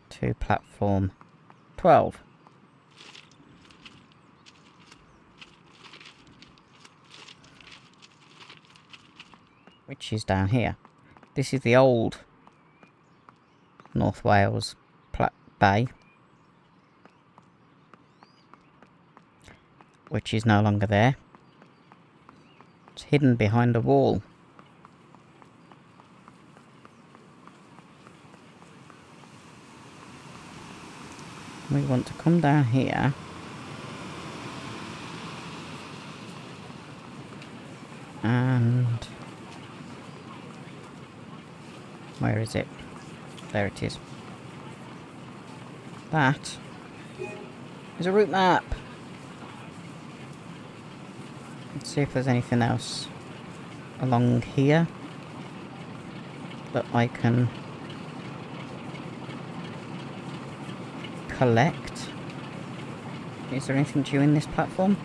to platform 12. Which is down here. This is the old North Wales Bay, which is no longer there. It's hidden behind a wall. We want to come down here and where is it? There it is. That is a route map. Let's see if there's anything else along here that I can collect. Is there anything due in this platform?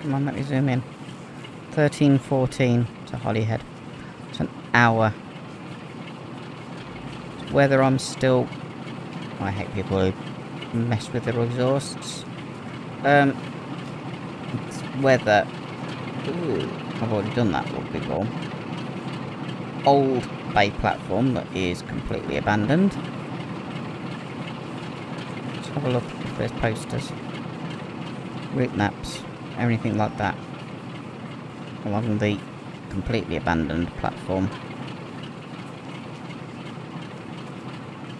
Come on, let me zoom in. 13:14 to Holyhead. It's an hour. Whether I'm still... I hate people who mess with their exhausts. It's whether... Ooh, I've already done that one before. Old bay platform that is completely abandoned. Let's have a look if there's posters. Route maps. Anything like that. Along the completely abandoned platform.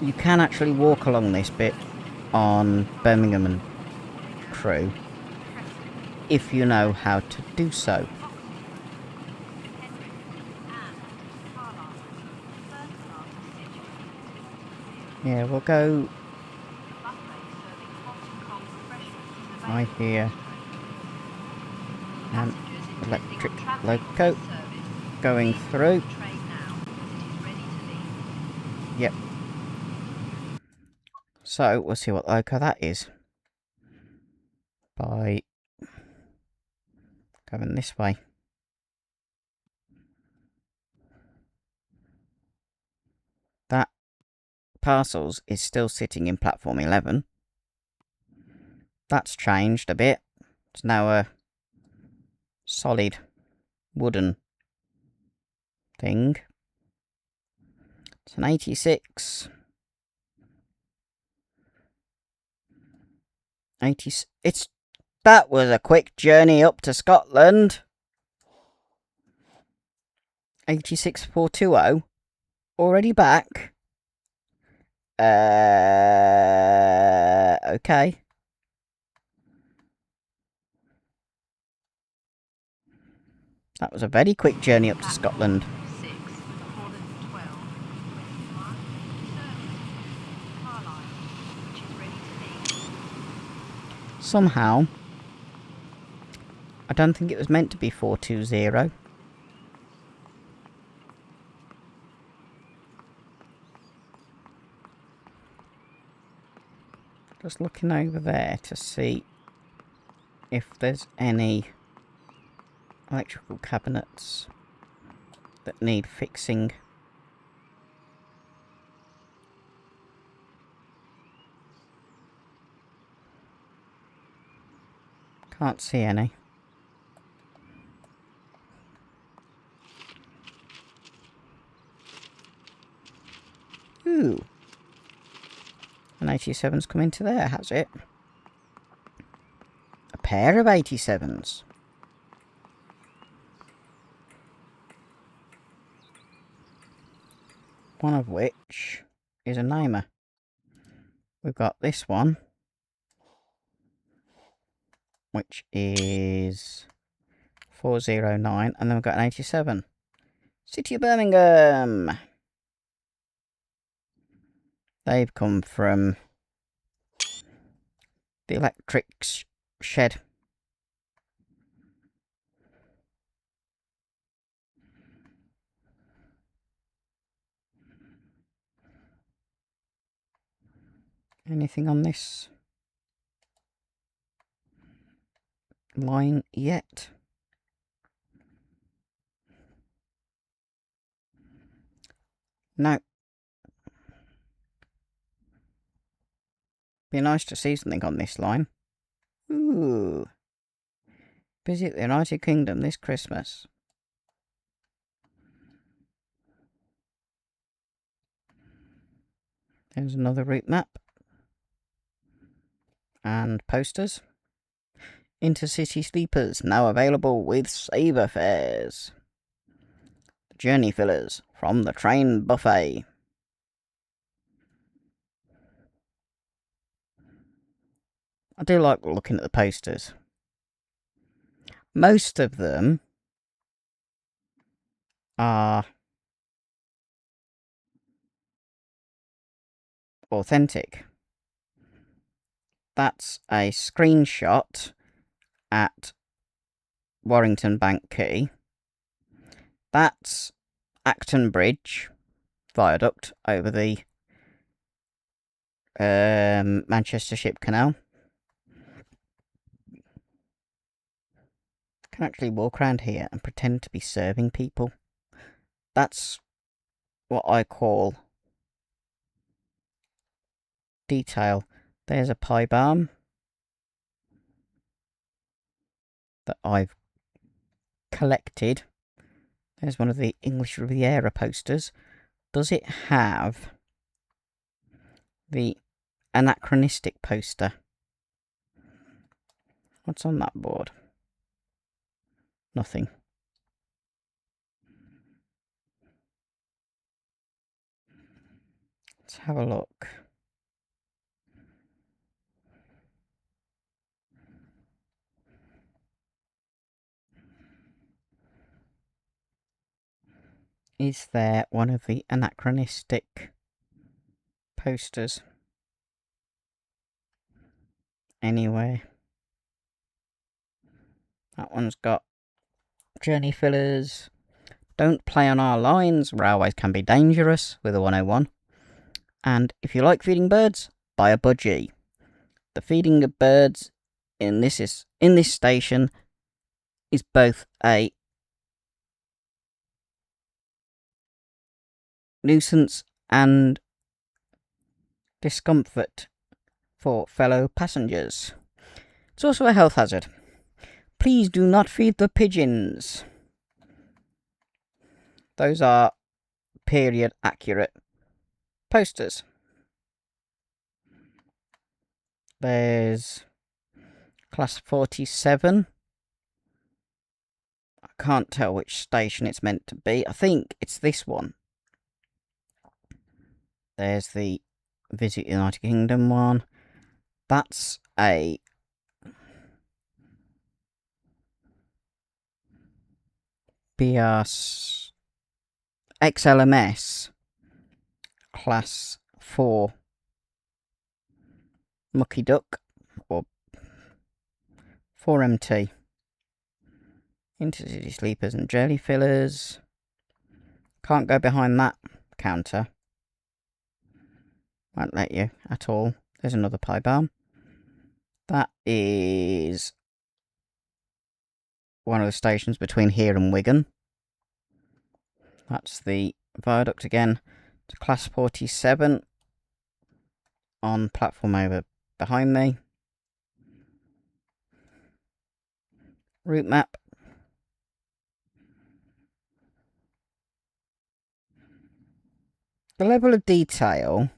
You can actually walk along this bit on Birmingham and Crewe if you know how to do so. Yeah, we'll go right here. And electric loco going through. Yep. So we'll see what loco that is by going this way. That Parcels is still sitting in platform 11. That's changed a bit. It's now a solid wooden thing. It's an 86. That was a quick journey up to Scotland. 86420. Already back. Okay. That was a very quick journey up to Scotland. Somehow, I don't think it was meant to be 420. Just looking over there to see if there's any electrical cabinets that need fixing. Can't see any. Ooh. An 87's come into there, has it? A pair of 87s. One of which is a namer. We've got this one, which is 409, and then we've got an 87. City of Birmingham. They've come from the electric shed. Anything on this line yet? No. Be nice to see something on this line. Ooh. Visit the United Kingdom this Christmas. There's another route map. And posters. Intercity sleepers now available with saver fares. Journey fillers from the train buffet. I do like looking at the posters. Most of them are authentic. That's a screenshot at Warrington Bank Quay. That's Acton Bridge viaduct over the Manchester Ship Canal. I can actually walk around here and pretend to be serving people. That's what I call detail. There's a pie barm that I've collected. There's one of the English Riviera posters. Does it have the anachronistic poster? What's on that board? Nothing. Let's have a look. Is there one of the anachronistic posters anywhere? That one's got journey fillers. Don't play on our lines. Railways can be dangerous with a 101. And if you like feeding birds, buy a budgie. The feeding of birds in this station is both a nuisance and discomfort for fellow passengers. It's also a health hazard. Please do not feed the pigeons. Those are period accurate posters. There's class 47. I can't tell which station it's meant to be. I think it's this one. There's the Visit United Kingdom one. That's a BRS XLMS class 4 Mucky Duck or 4MT. Intercity sleepers and jelly fillers. Can't go behind that counter. Won't let you at all. There's another pie barm. That is one of the stations between here and Wigan. That's the viaduct again. It's class 47 on platform over behind me. Route map. The level of detail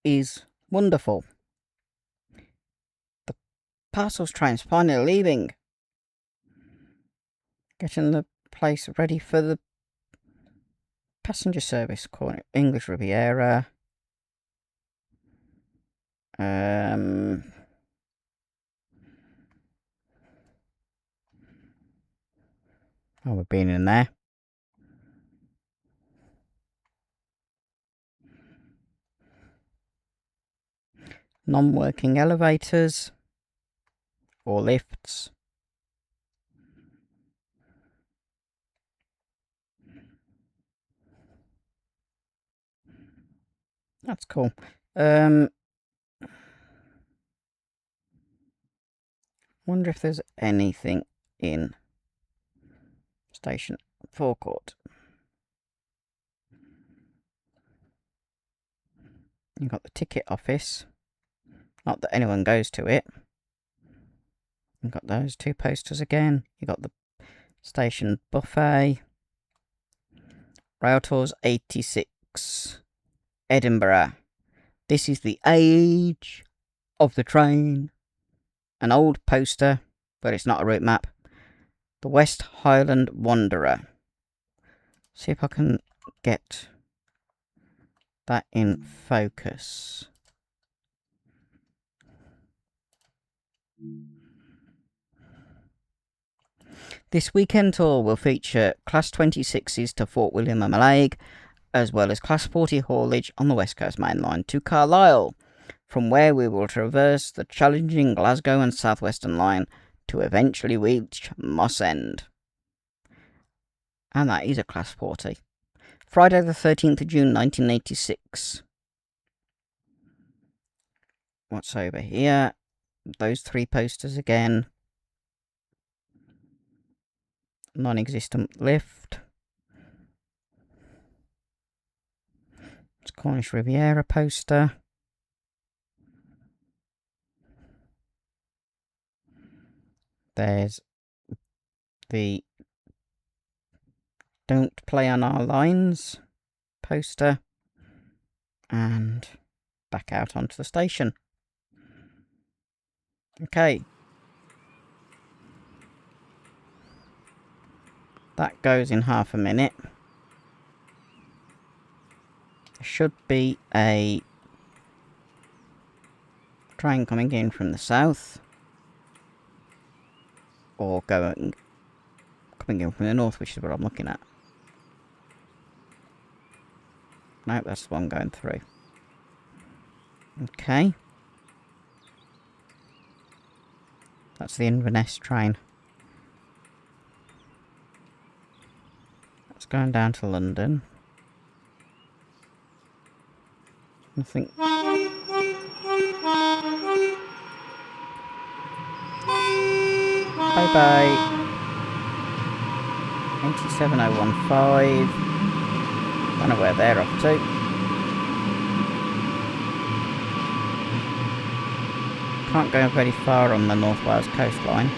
is wonderful. The Parcels train's finally leaving. Getting the place ready for the passenger service. Calling it English Riviera. Oh, we've been in there. Non-working elevators or lifts. That's cool. Wonder if there's anything in station forecourt. You've got the ticket office. Not that anyone goes to it. You've got those two posters again. You've got the station buffet. Rail Tours 86. Edinburgh. This is the age of the train. An old poster, but it's not a route map. The West Highland Wanderer. See if I can get that in focus. This weekend tour will feature Class 26s to Fort William and Mallaig, as well as Class 40 haulage on the West Coast Main Line to Carlisle, from where we will traverse the challenging Glasgow and South Western Line to eventually reach Moss End. And that is a Class 40. Friday the 13th of June 1986. What's over here? Those three posters again. Non-existent lift. It's Cornish Riviera poster. There's the Don't Play on Our Lines poster. And back out onto the station. Okay. That goes in half a minute. There should be a train coming in from the south. Or coming in from the north, which is what I'm looking at. No, that's the one going through. Okay. That's the Inverness train. That's going down to London. Nothing. Bye bye. 87015. Don't know where they're off to. Can't go very far on the North Wales coastline.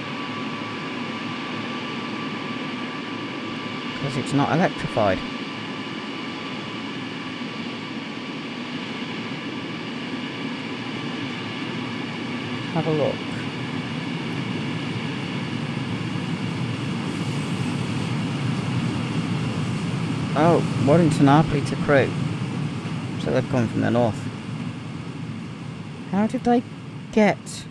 Because it's not electrified. Have a look. Oh, Warrington Harpley to Crewe. So they've come from the north. How did they get?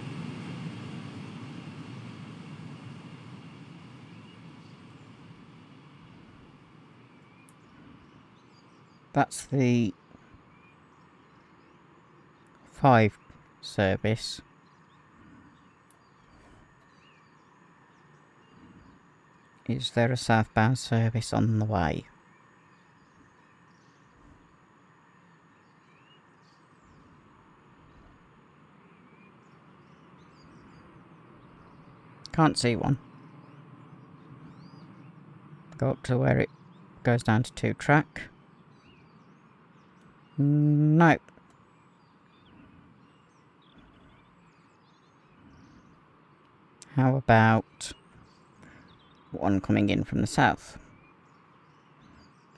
That's the 5 service. Is there a southbound service on the way? Can't see one. Go up to where it goes down to 2 track. No. How about one coming in from the south?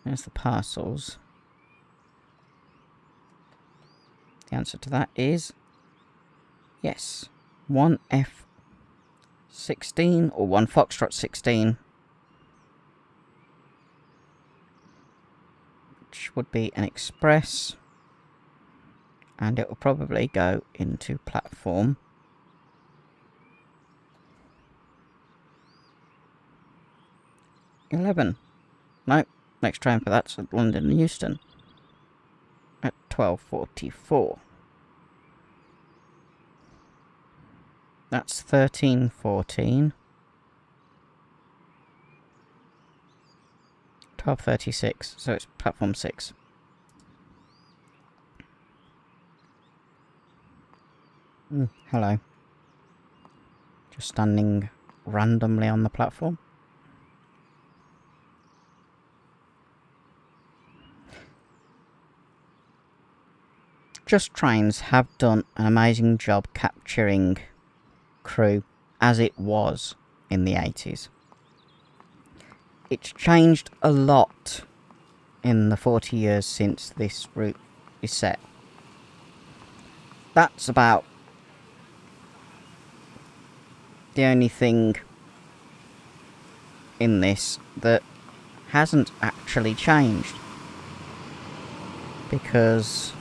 There's the Parcels. The answer to that is yes. 1F16 or 1 Foxtrot 16. Which would be an express. And it will probably go into platform 11. No, next train for that's at London and Euston. At 12:44. That's 13:14. 12:36, so it's platform 6. Hello. Just standing randomly on the platform. Just Trains have done an amazing job capturing Crewe as it was in the 80s. It's changed a lot in the 40 years since this route is set. That's about the only thing in this that hasn't actually changed, because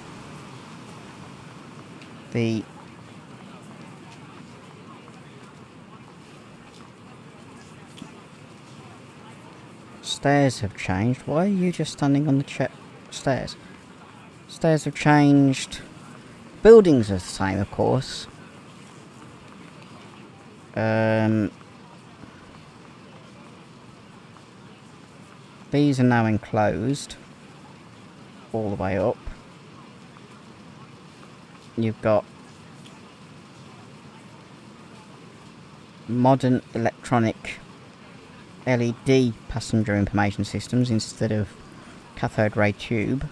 the stairs have changed. Why are you just standing on the stairs? Stairs have changed. Buildings are the same, of course. These are now enclosed all the way up. You've got modern electronic LED passenger information systems instead of cathode ray tube.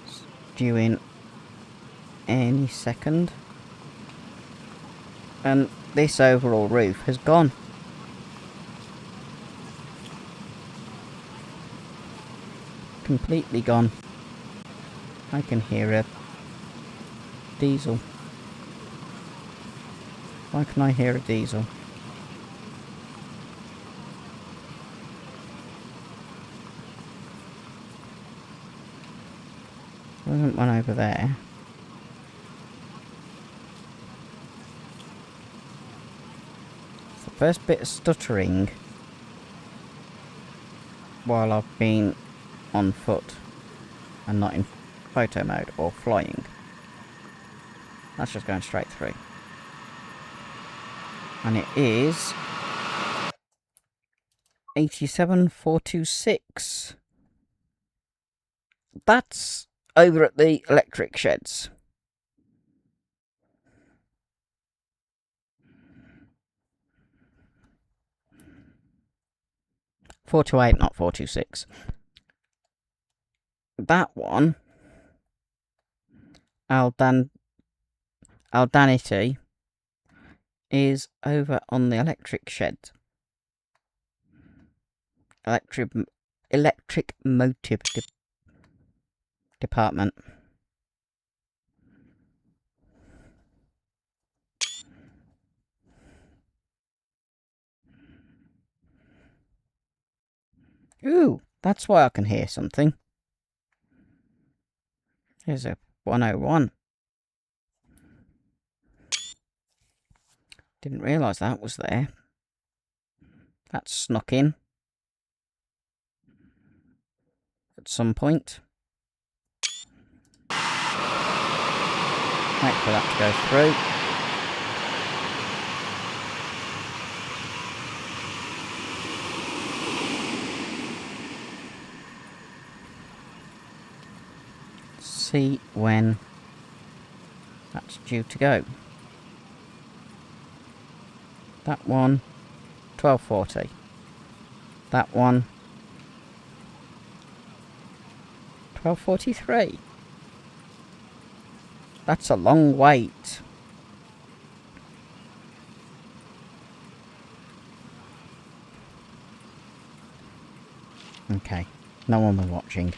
It's due in any second. And this overall roof has gone. Completely gone. I can hear a diesel. Why can I hear a diesel? There isn't one over there. It's the first bit of stuttering while I've been on foot and not in photo mode or flying. That's just going straight through. And it is 87,426. That's over at the electric sheds. $428, not $426. That one, Aldanity, is over on the electric shed. Electric motive department. Ooh, that's why I can hear something. Here's a 101. Didn't realise that was there. That snuck in at some point. Wait for that to go through. See when that's due to go. That one, 12:40. That one, 12:43. That's a long wait. Okay, no one was watching.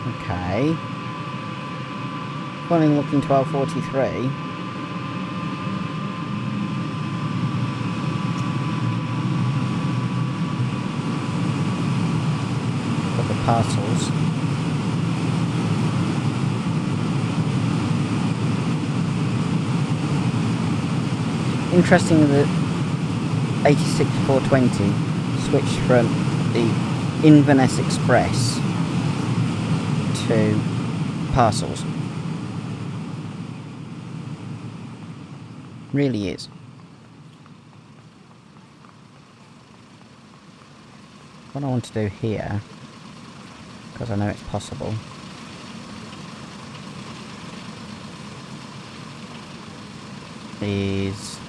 Okay. Funny looking 12:43. Parcels. Interesting that 86420 switched from the Inverness Express to Parcels. Really is. What I want to do here, because I know it's possible, is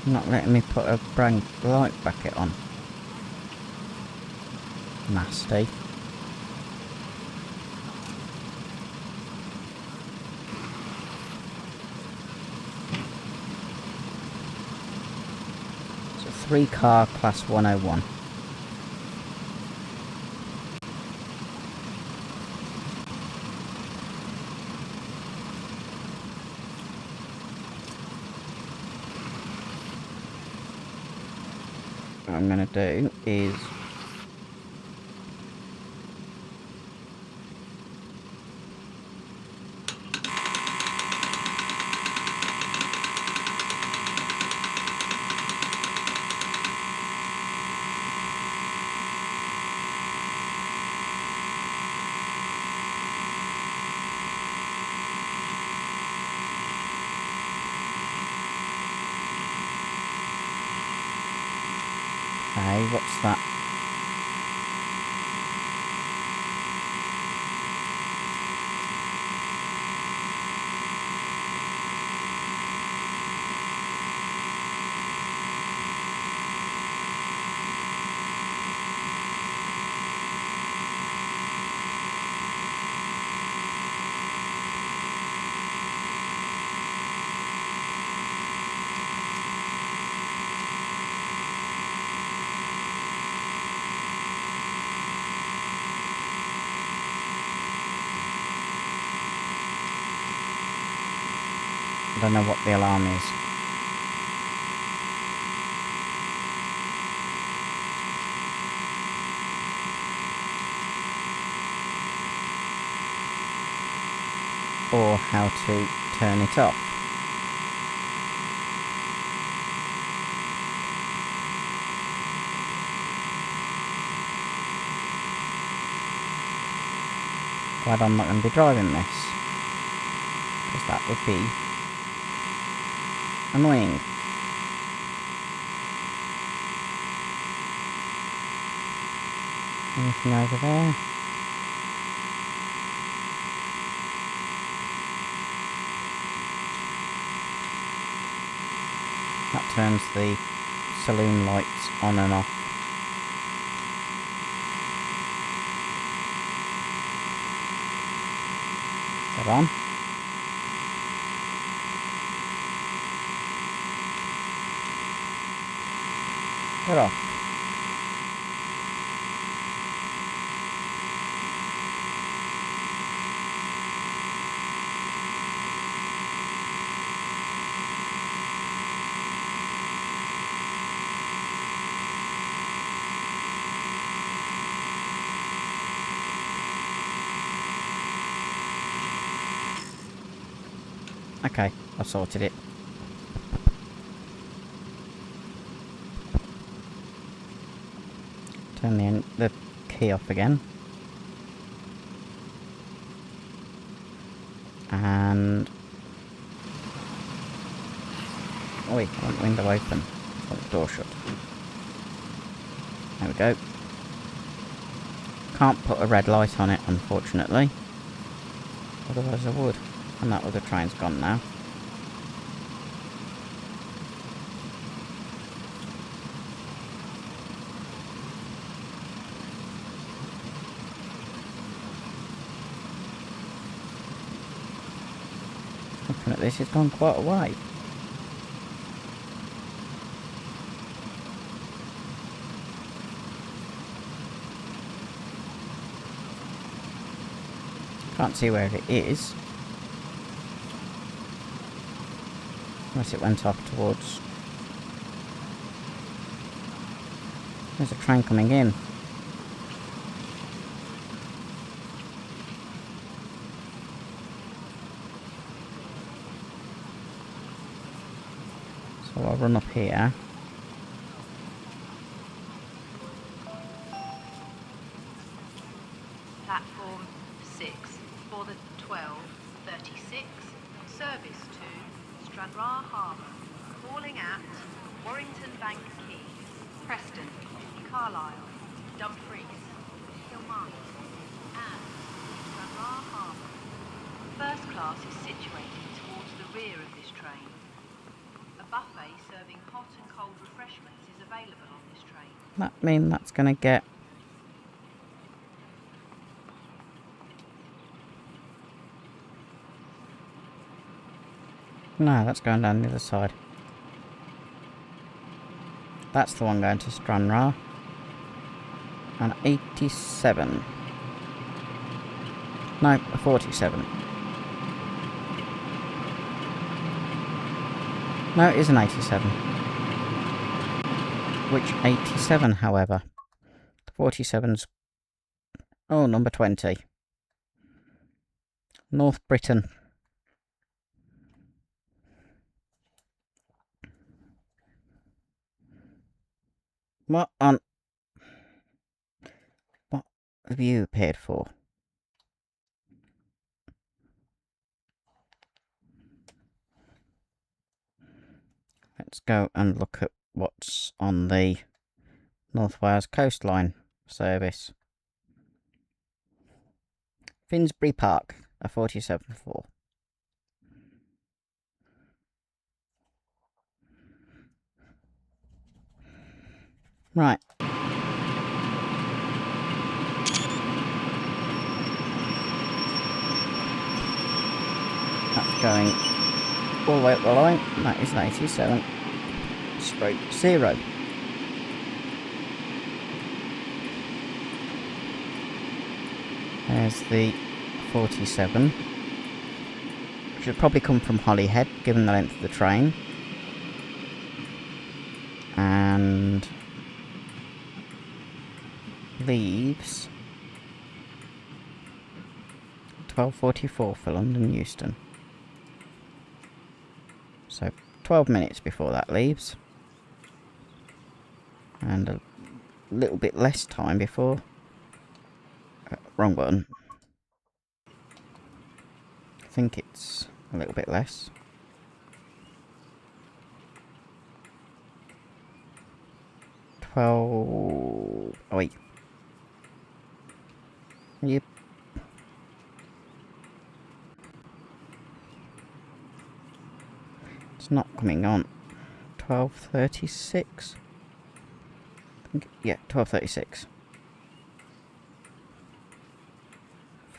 not letting me put a brand light bracket on. Nasty. It's a 3-car class 101. What I'm going to do is hey, what's that? I don't know what the alarm is. Or how to turn it off. Glad I'm not going to be driving this, because that would be annoying. Anything over there? That turns the saloon lights on and off. Is that on? They're off. Okay, I've sorted it. Turn the key off again. And... oi, I want the window open. I want the door shut. There we go. Can't put a red light on it, unfortunately. Otherwise I would. And that other train's gone now. Looking at this, it's gone quite a way. Can't see where it is. Unless it went off towards... There's a train coming in. So I'll run up here. Platform 6 for the 12:36 service to Stranraer Harbour, calling at Warrington Bank Quays, Preston, Carlisle, Dumfries, Kilmarnock and Stranraer Harbour. First class is situated towards the rear of this train. A buffet serving hot and cold refreshments is available on this train. That mean that's going to get... No, that's going down the other side. That's the one going to Stranraer. And 87. No, a 47. No, it is an 87. Which 87, however? The 47's... Oh, number 20. North Britain. What have you appeared for? Let's go and look at what's on the North Wales coastline service. Finsbury Park, a 47-4. Right. That's going all the way up the line. That is an 87 stroke 0. There's the 47. Should probably come from Holyhead, given the length of the train. And leaves 12:44 for London Euston. So 12 minutes before that leaves. And a little bit less time before... wrong button. I think it's a little bit less. Oh wait. Yep. It's not coming on. 12:36. Yeah, 12:36.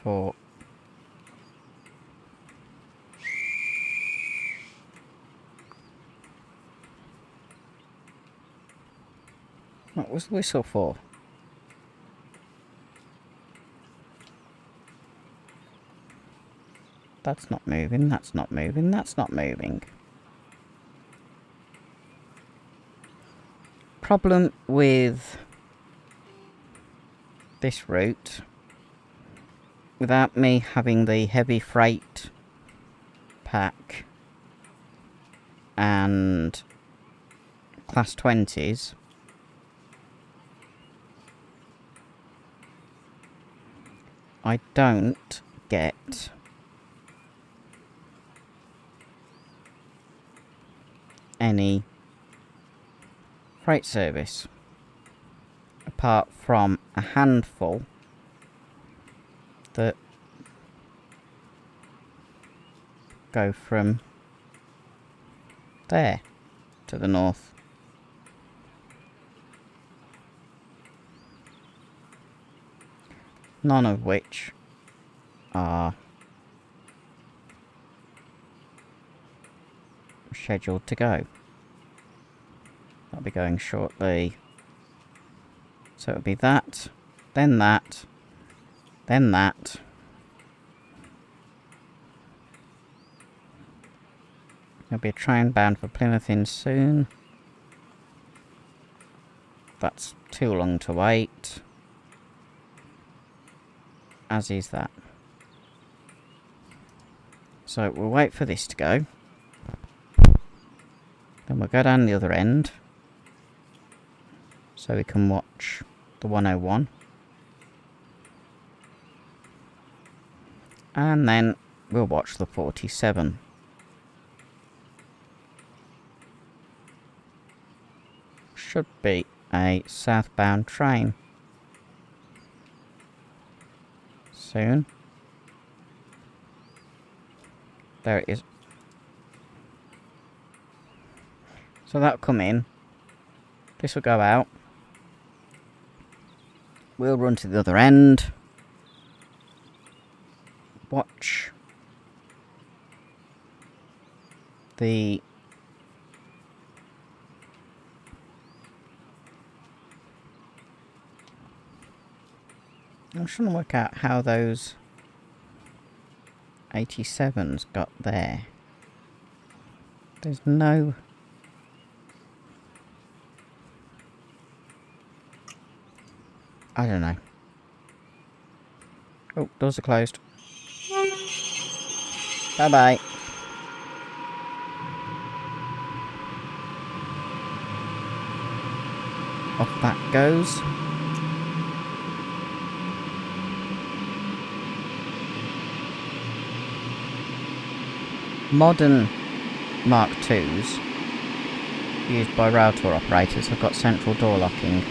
For what was the whistle for? That's not moving, that's not moving, that's not moving. Problem with this route, without me having the heavy freight pack and class 20s, I don't get any freight service apart from a handful that go from there to the north. None of which are scheduled to go. I'll be going shortly. So it'll be that, then that, then that. There'll be a train bound for Plymouth in soon. That's too long to wait. As is that. So we'll wait for this to go. Then we'll go down the other end. So we can watch the 101. And then we'll watch the 47. Should be a southbound train. Soon. There it is. So that'll come in. This will go out. We'll run to the other end. Watch the I'm trying to work out how those 87s got there. There's no... I don't know. Oh, doors are closed. Bye-bye. Off that goes. Modern Mark IIs used by rail tour operators have got central door locking.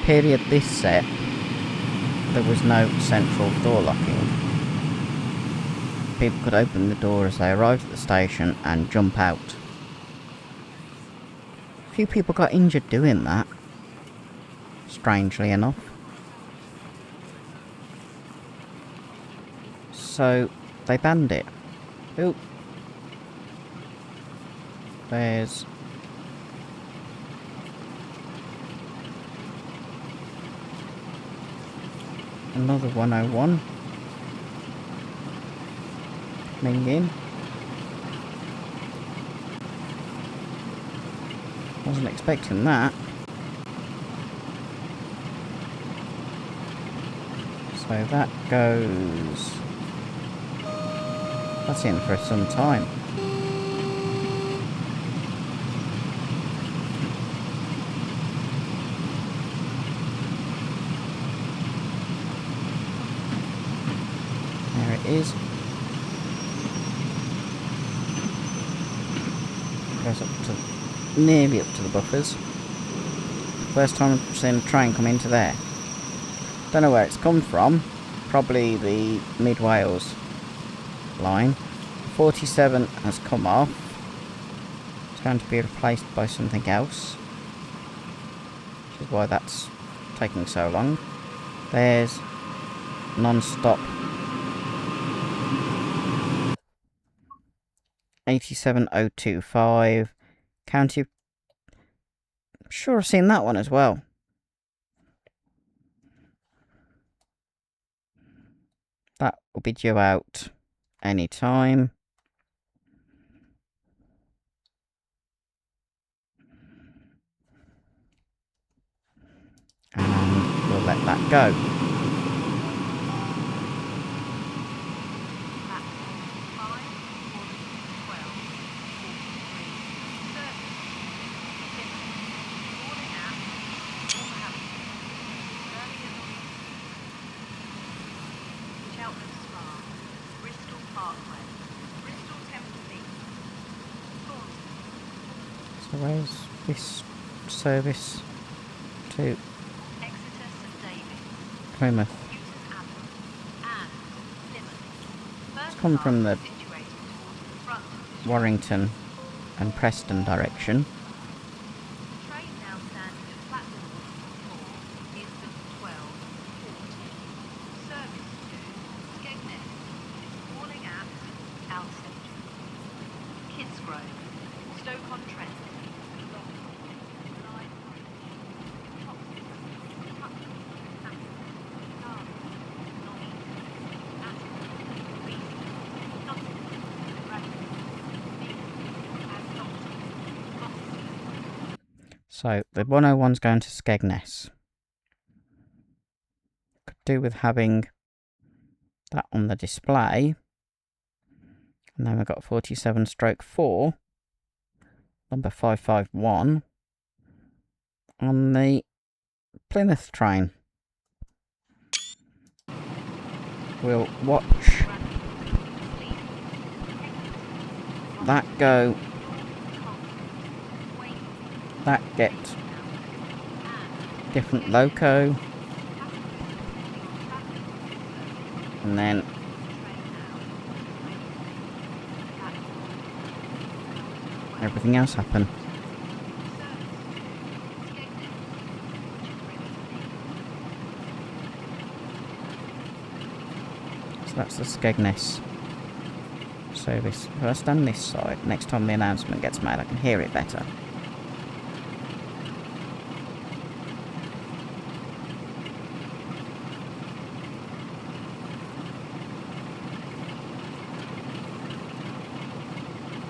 Period this set, there was no central door locking. People could open the door as they arrived at the station and jump out. A few people got injured doing that, strangely enough. So they banned it. Oop. There's another 101 coming in. Wasn't expecting that. So that goes... That's in for some time. There it is. Goes up to nearly up to the buffers. First time I've seen a train come into there. Don't know where it's come from. Probably the Mid Wales line. 47 has come off. It's going to be replaced by something else, which is why that's taking so long. There's non-stop 87025 County. I'm sure I've seen that one as well. That will be due out any time. And we'll let that go. So where's this service to Plymouth? It's come from the Warrington and Preston direction. So the 101's going to Skegness. Could do with having that on the display. And then we've got 47/4, number 551, on the Plymouth train. We'll watch that go, that get different loco, and then everything else happen. So that's the Skegness service. If I stand this side, next time the announcement gets made I can hear it better.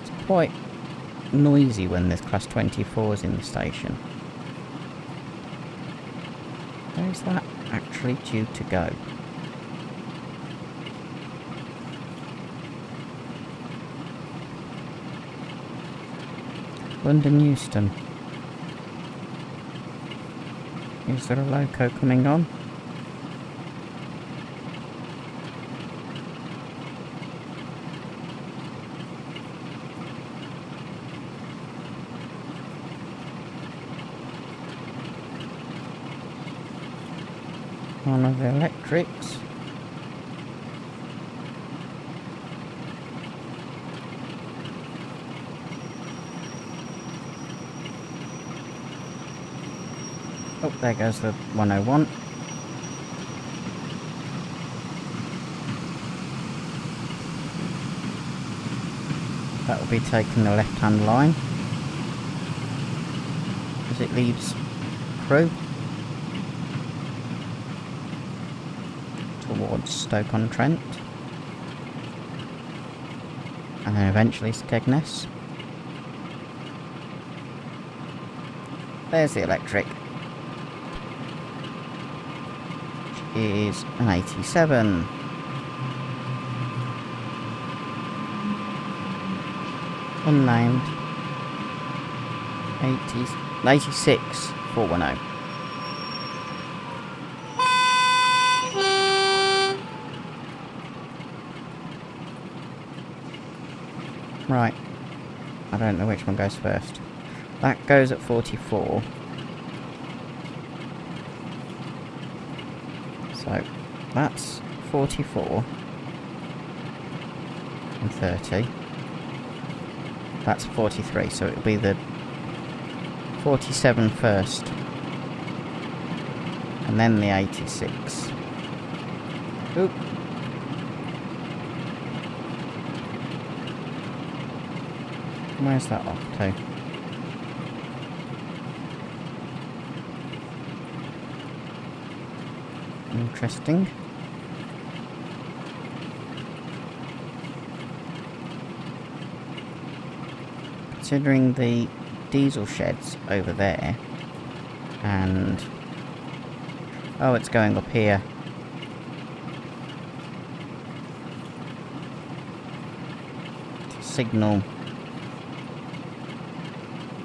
It's quite noisy when there's class 24s in the station. Where's that actually due to go? London Euston. Is there a loco coming on? One of the electrics. Oh, there goes the 101. That will be taking the left-hand line as it leaves Crewe towards Stoke-on-Trent, and then eventually Skegness. There's the electric. Is an 87. Unnamed. 86 410. Right. I don't know which one goes first. That goes at 44. So that's 44 and 30. That's 43, so it'll be the 47 first, and then the 86. Oop. Where's that off to? Interesting. Considering the diesel sheds over there, and oh, it's going up here. To signal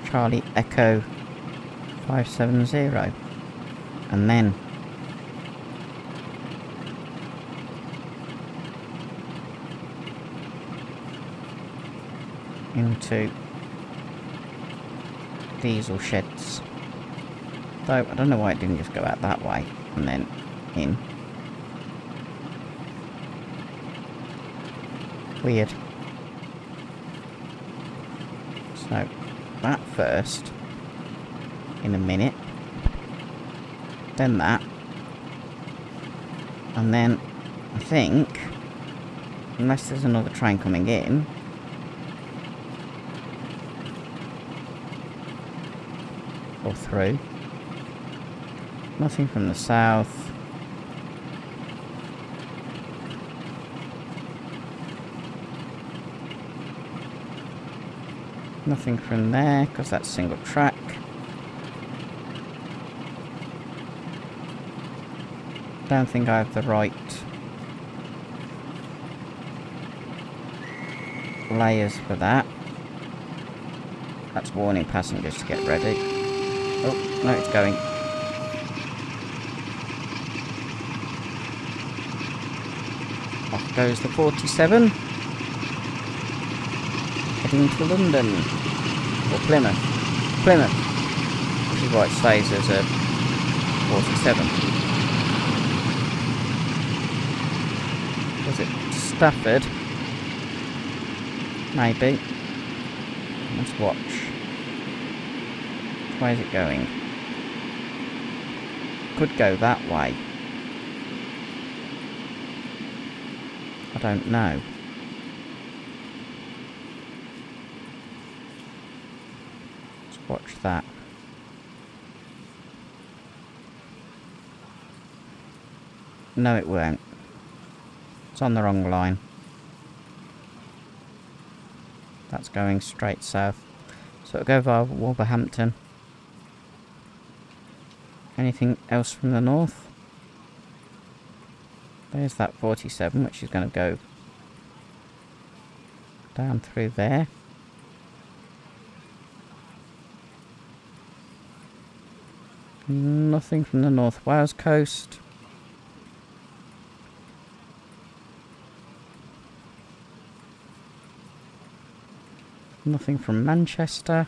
Charlie Echo 570, and then into diesel sheds. Though I don't know why it didn't just go out that way and then in. Weird. So that first in a minute, then that, and then I think, unless there's another train coming in, or through. Nothing from the south. Nothing from there, because that's single track. Don't think I have the right layers for that. That's warning passengers to get ready. Oh, no, it's going. Off goes the 47. Heading to London. Or Plymouth. Plymouth. Which is why it stays as a 47. Was it Stafford? Maybe. Let's watch. Where's it going? Could go that way. I don't know. Let's watch that. No, it won't. It's on the wrong line. That's going straight south. So it'll go via Wolverhampton. Anything else from the north? There's that 47, which is going to go down through there. Nothing from the North Wales coast. Nothing from Manchester.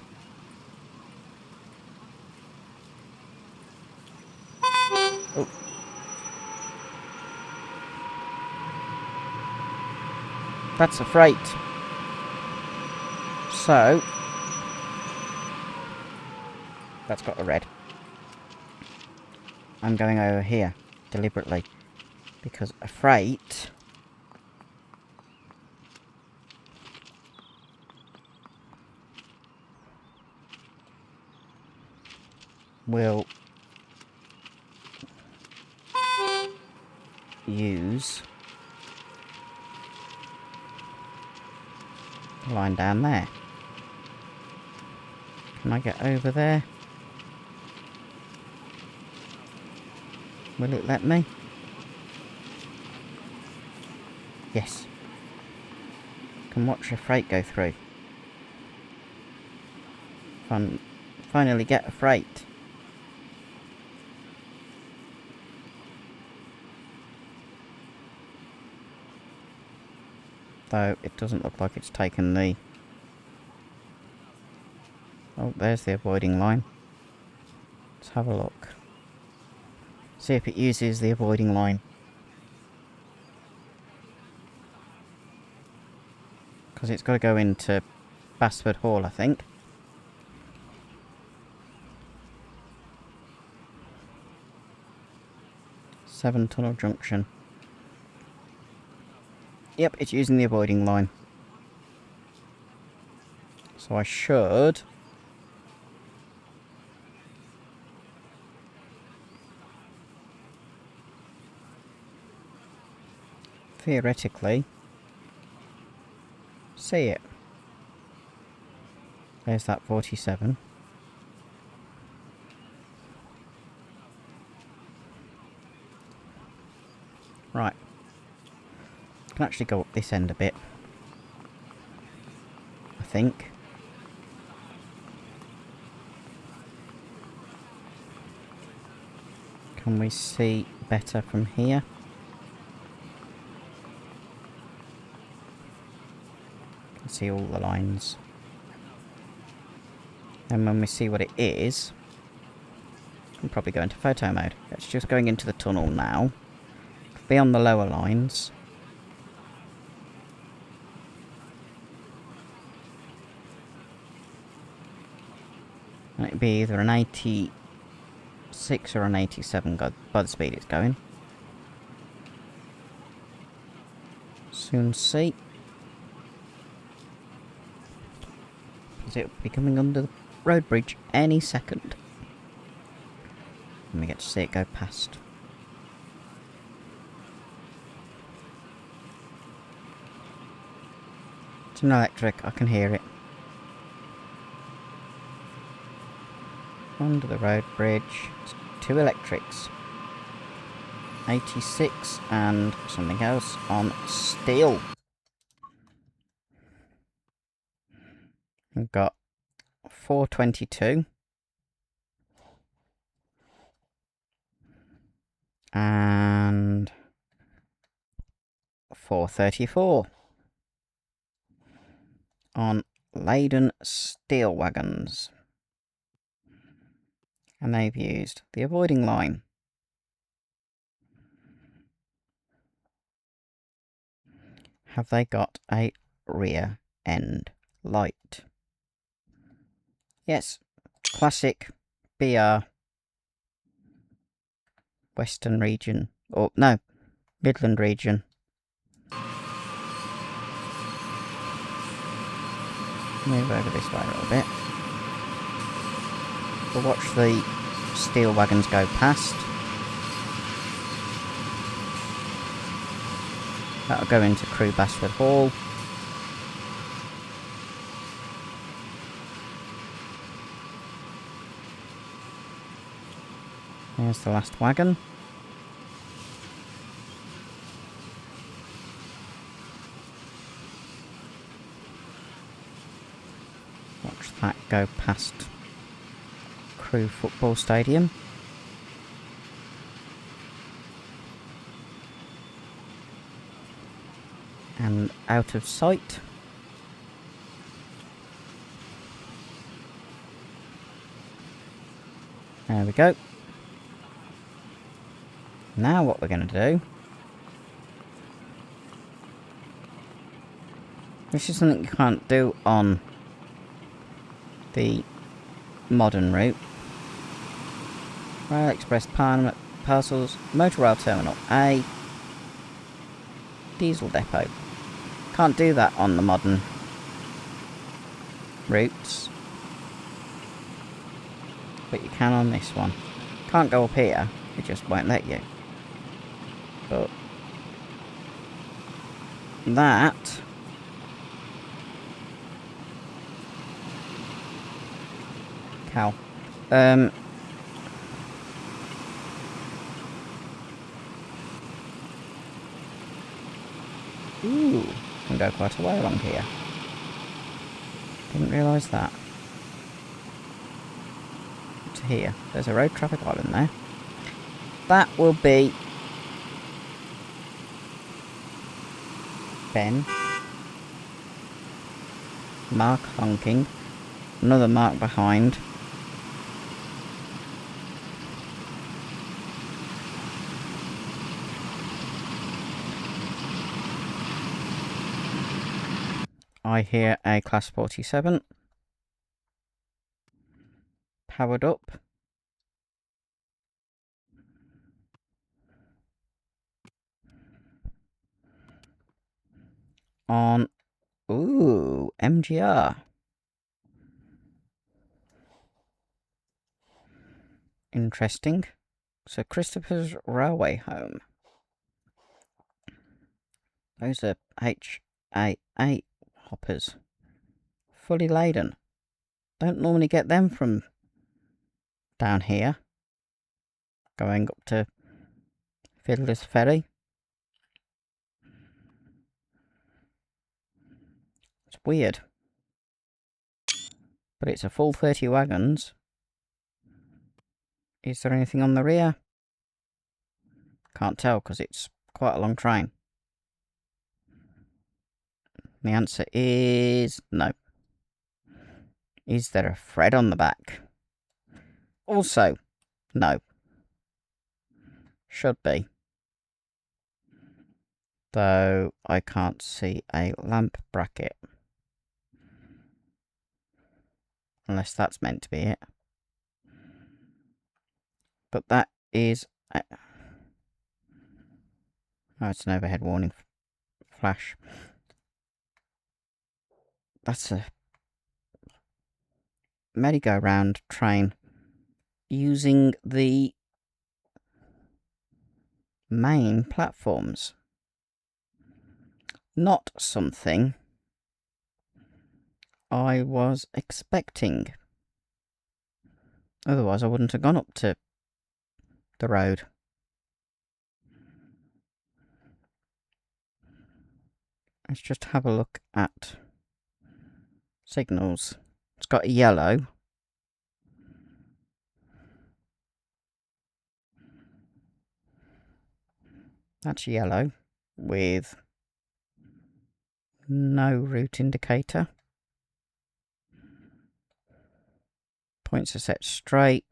Oh. That's a freight. So, that's got a red. I'm going over here, deliberately, because a freight will use the line down there. Can I get over there? Will it let me? Yes. Can watch a freight go through. Finally get a freight. Though it doesn't look like it's taken the... Oh, there's the avoiding line. Let's have a look. See if it uses the avoiding line. Because it's got to go into Basford Hall, I think. Seven Tunnel Junction. Yep, it's using the avoiding line. So I should... theoretically... see it. There's that 47. Right. Can actually go up this end a bit. I think. Can we see better from here? Can see all the lines. And when we see what it is, I'm probably go into photo mode. It's just going into the tunnel now. Be on the lower lines. And it'd be either an 86 or an 87 by the speed it's going. Soon see. Because it'll be coming under the road bridge any second. And we get to see it go past. It's an electric, I can hear it. Under the road bridge. It's two electrics. 86 and something else on steel. We've got 422 and 434 on laden steel wagons. And they've used the avoiding line. Have they got a rear end light? Yes, classic BR Western region, or no, Midland region. Move over this way a little bit. We'll watch the steel wagons go past. That'll go into Crewe Basford Hall. There's the last wagon. Watch that go past Crewe Football Stadium. And out of sight. There we go. Now what we're going to do... This is something you can't do on the modern route. Rail Express Parcels, Motor Rail Terminal A, Diesel Depot. Can't do that on the modern routes, but you can on this one. Can't go up here, it just won't let you. But that cow. Ooh, can go quite a way along here. Didn't realise that. To here. There's a road traffic island there. That will be Ben. Mark honking. Another mark behind. I hear a Class 47. Powered up. On... Ooh, MGR. Interesting. So Christopher's Railway Home. Those are HAA hoppers. Fully laden. Don't normally get them from down here. Going up to Fiddler's Ferry. It's weird. But it's a full 30 wagons. Is there anything on the rear? Can't tell because it's quite a long train. The answer is no. Is there a thread on the back? Also, no. Should be. Though I can't see a lamp bracket. Unless that's meant to be it. But that is... oh, it's an overhead warning flash. That's a merry-go-round train using the main platforms. Not something I was expecting. Otherwise I wouldn't have gone up to the road. let's just have a look at signals. It's got a yellow. That's yellow with no route indicator. Points are set straight.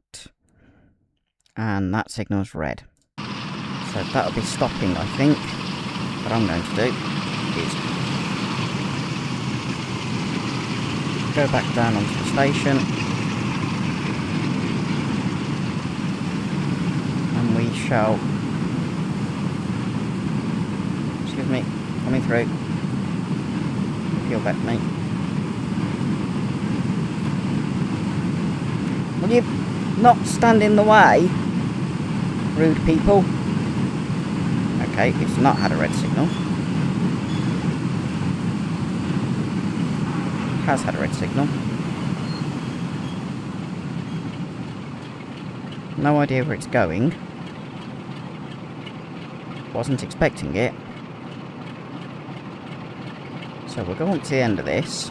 And that signal's red. So that'll be stopping, I think. What I'm going to do is go back down onto the station. And we shall... Excuse me, coming through. If you'll let me. Will you not stand in the way? Rude people. Okay, it's not had a red signal. Has had a red signal. No idea where it's going. Wasn't expecting it. So we'll go on to the end of this.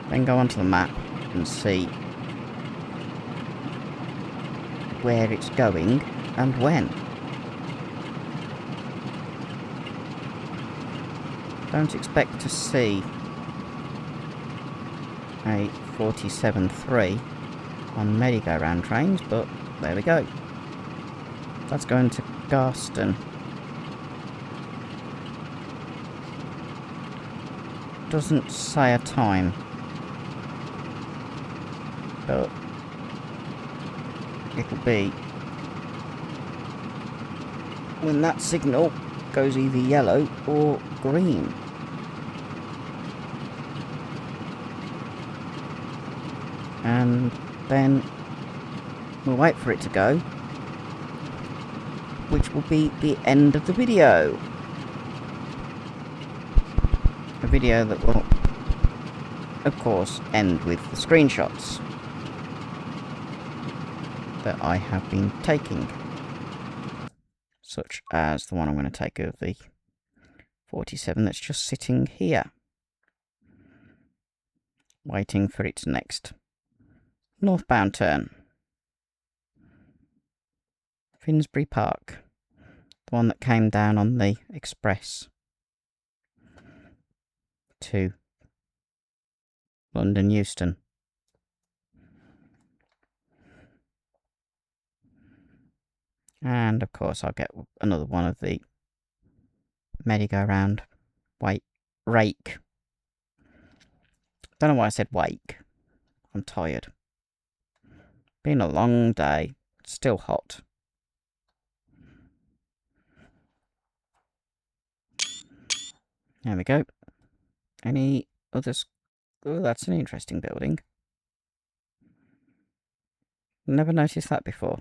Then go onto the map and see where it's going and when. Don't expect to see a 47.3 on merry-go-round trains, but there we go. That's going to Garston. Doesn't say a time, but it'll be when that signal goes either yellow or green. And then we'll wait for it to go, which will be the end of the video. A video that will, of course, end with the screenshots that I have been taking, such as the one I'm going to take of the 47 that's just sitting here, waiting for its next northbound turn. Finsbury Park, the one that came down on the express to London Euston. And of course I'll get another one of the merry-go-round rake. Don't know why I said wake. I'm tired. Been a long day. Still hot. There we go. Any others? Oh, that's an interesting building. Never noticed that before.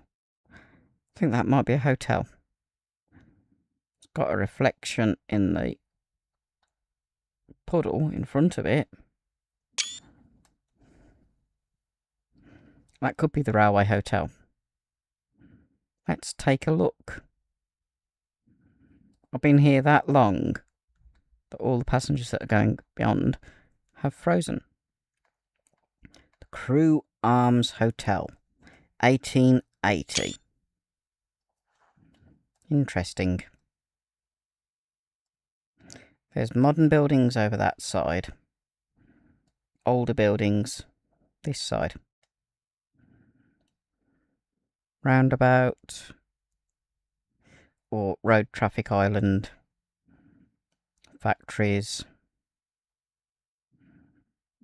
I think that might be a hotel. It's got a reflection in the puddle in front of it. That could be the railway hotel. Let's take a look. I've been here that long that all the passengers that are going beyond have frozen. The Crewe Arms Hotel, 1880. Interesting. There's modern buildings over that side. Older buildings this side. Roundabout or road traffic island. Factories.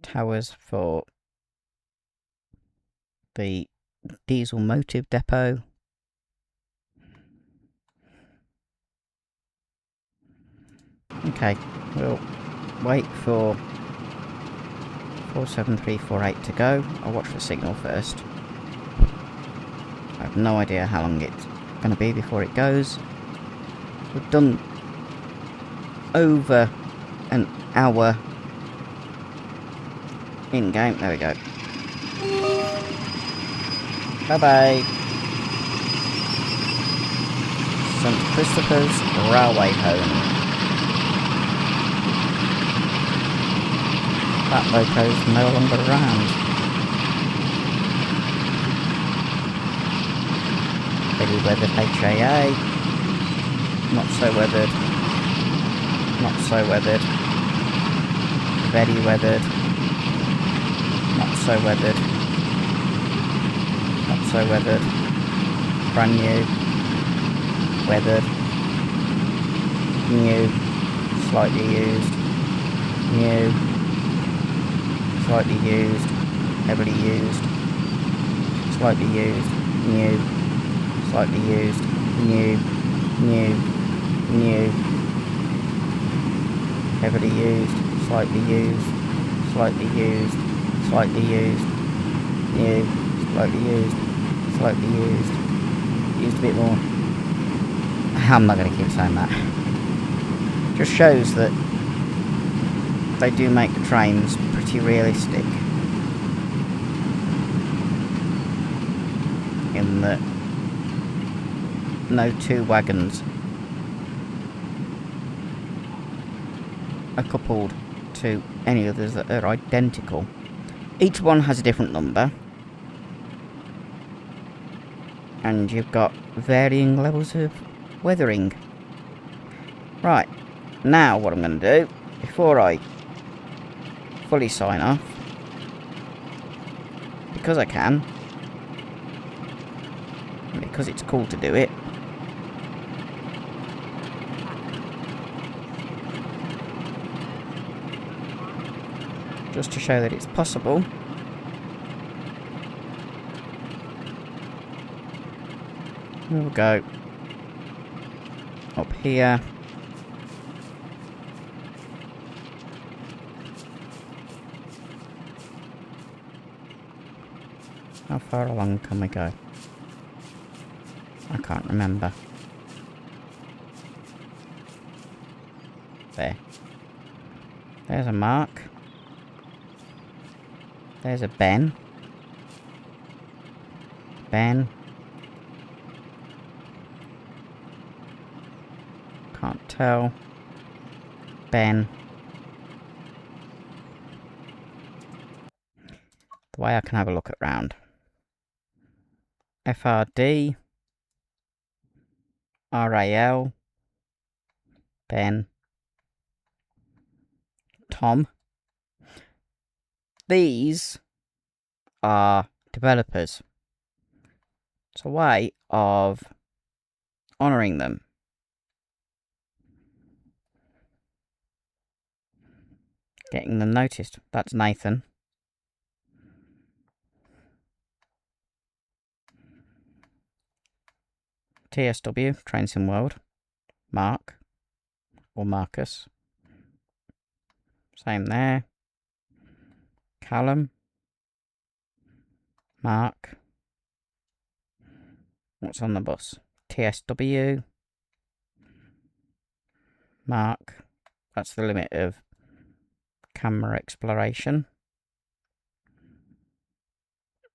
Towers for the diesel motive depot. Okay, we'll wait for 47348 to go. I'll watch the signal first. I have no idea how long it's going to be before it goes. We've done over an hour in game. There we go. Bye bye. St Christopher's Railway Home. That loco's no longer around. Very weathered HAA. Not so weathered. Not so weathered. Very weathered. Not so weathered. Not so weathered. Brand new. Weathered. New. Slightly used. New. Slightly used. Heavily used. Slightly used. New. Slightly used. New. New. New. Heavily used. Slightly used. Slightly used. Slightly used. New. Slightly used. Slightly used. Used a bit more. I'm not going to keep saying that. Just shows that they do make the trains pretty realistic. In that no two wagons are coupled to any others that are identical. Each one has a different number, and you've got varying levels of weathering. Right, now what I'm going to do, before I fully sign off, because I can, and because it's cool to do it, just to show that it's possible, we'll go up here, how far along can we go? I can't remember. There. There's a Mark. There's a Ben. Ben. Can't tell. Ben. The way I can have a look at round. FRD. RAL. Ben. Tom. These are developers. It's a way of honouring them. Getting them noticed. That's Nathan. TSW, Trainsim World. Mark. Or Marcus. Same there. Callum. Mark. What's on the bus? TSW. Mark. That's the limit of camera exploration.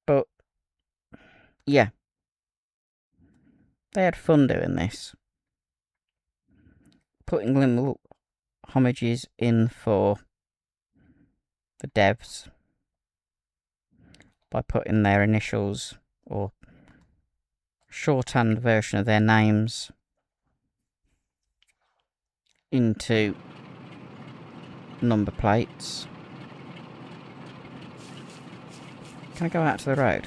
But, yeah. They had fun doing this. Putting little homages in for the devs by putting their initials or shorthand version of their names into number plates. Can I go out to the road?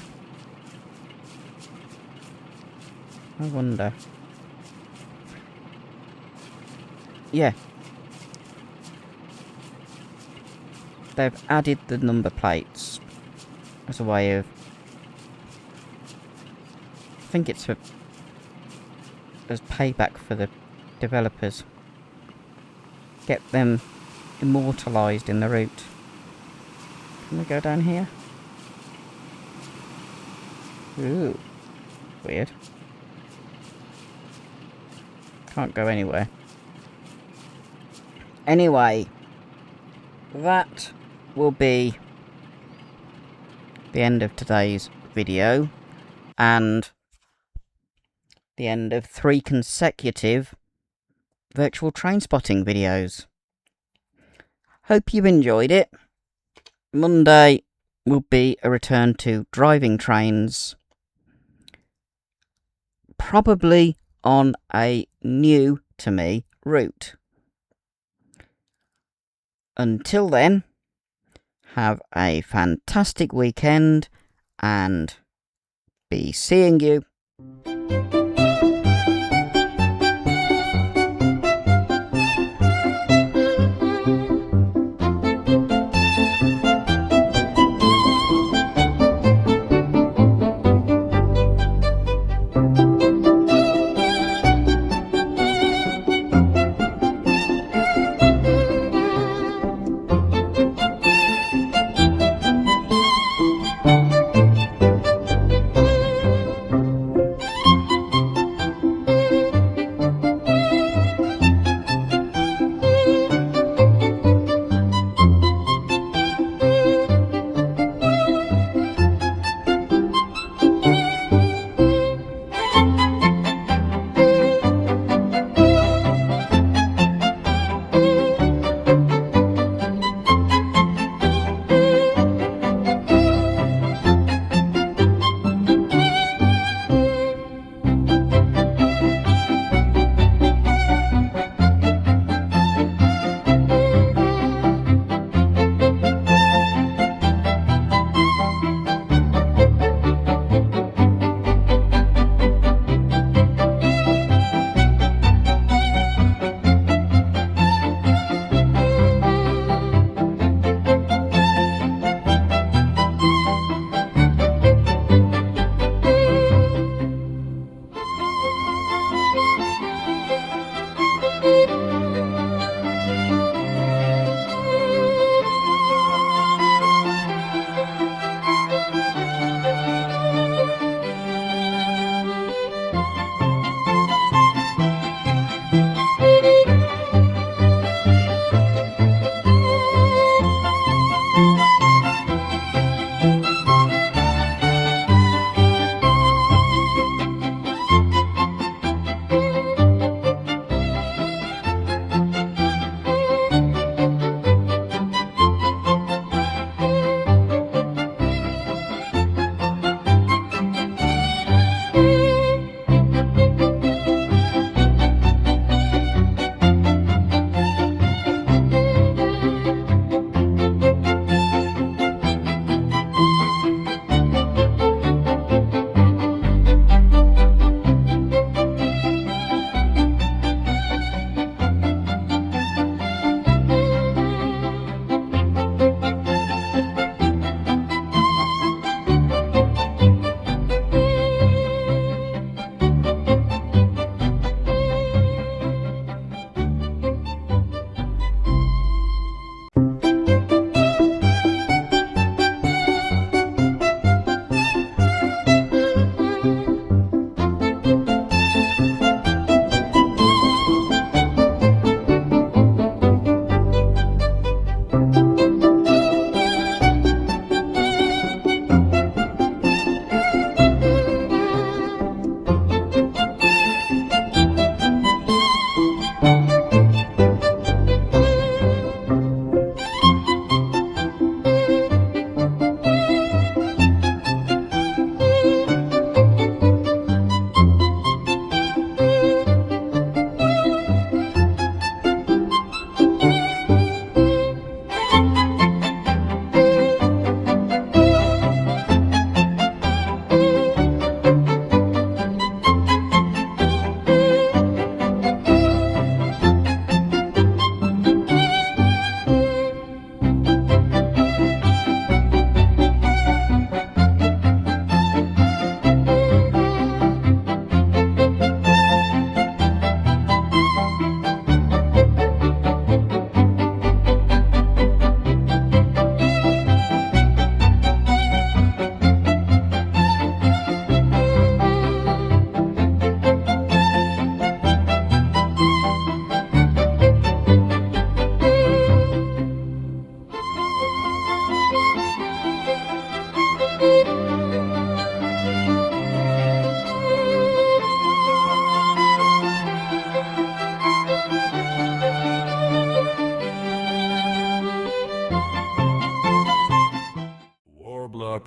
I wonder. Yeah. They've added the number plates as a way of... I think it's as payback for the developers. Get them immortalised in the route. Can we go down here? Ooh. Weird. Can't go anywhere. Anyway, that will be the end of today's video and the end of 3 consecutive virtual train spotting videos. Hope you've enjoyed it. Monday will be a return to driving trains, probably on a new to me route. Until then, have a fantastic weekend and be seeing you.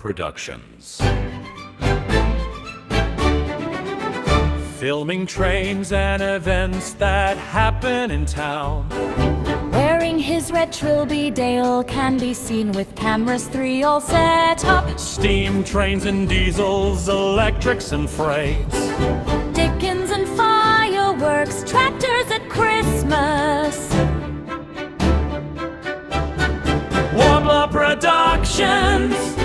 Productions. Filming trains and events that happen in town. Wearing his red trilby, Dale can be seen with cameras 3 all set up. Steam trains and diesels, electrics and freights. Dickens and fireworks, tractors at Christmas. Warbler Productions.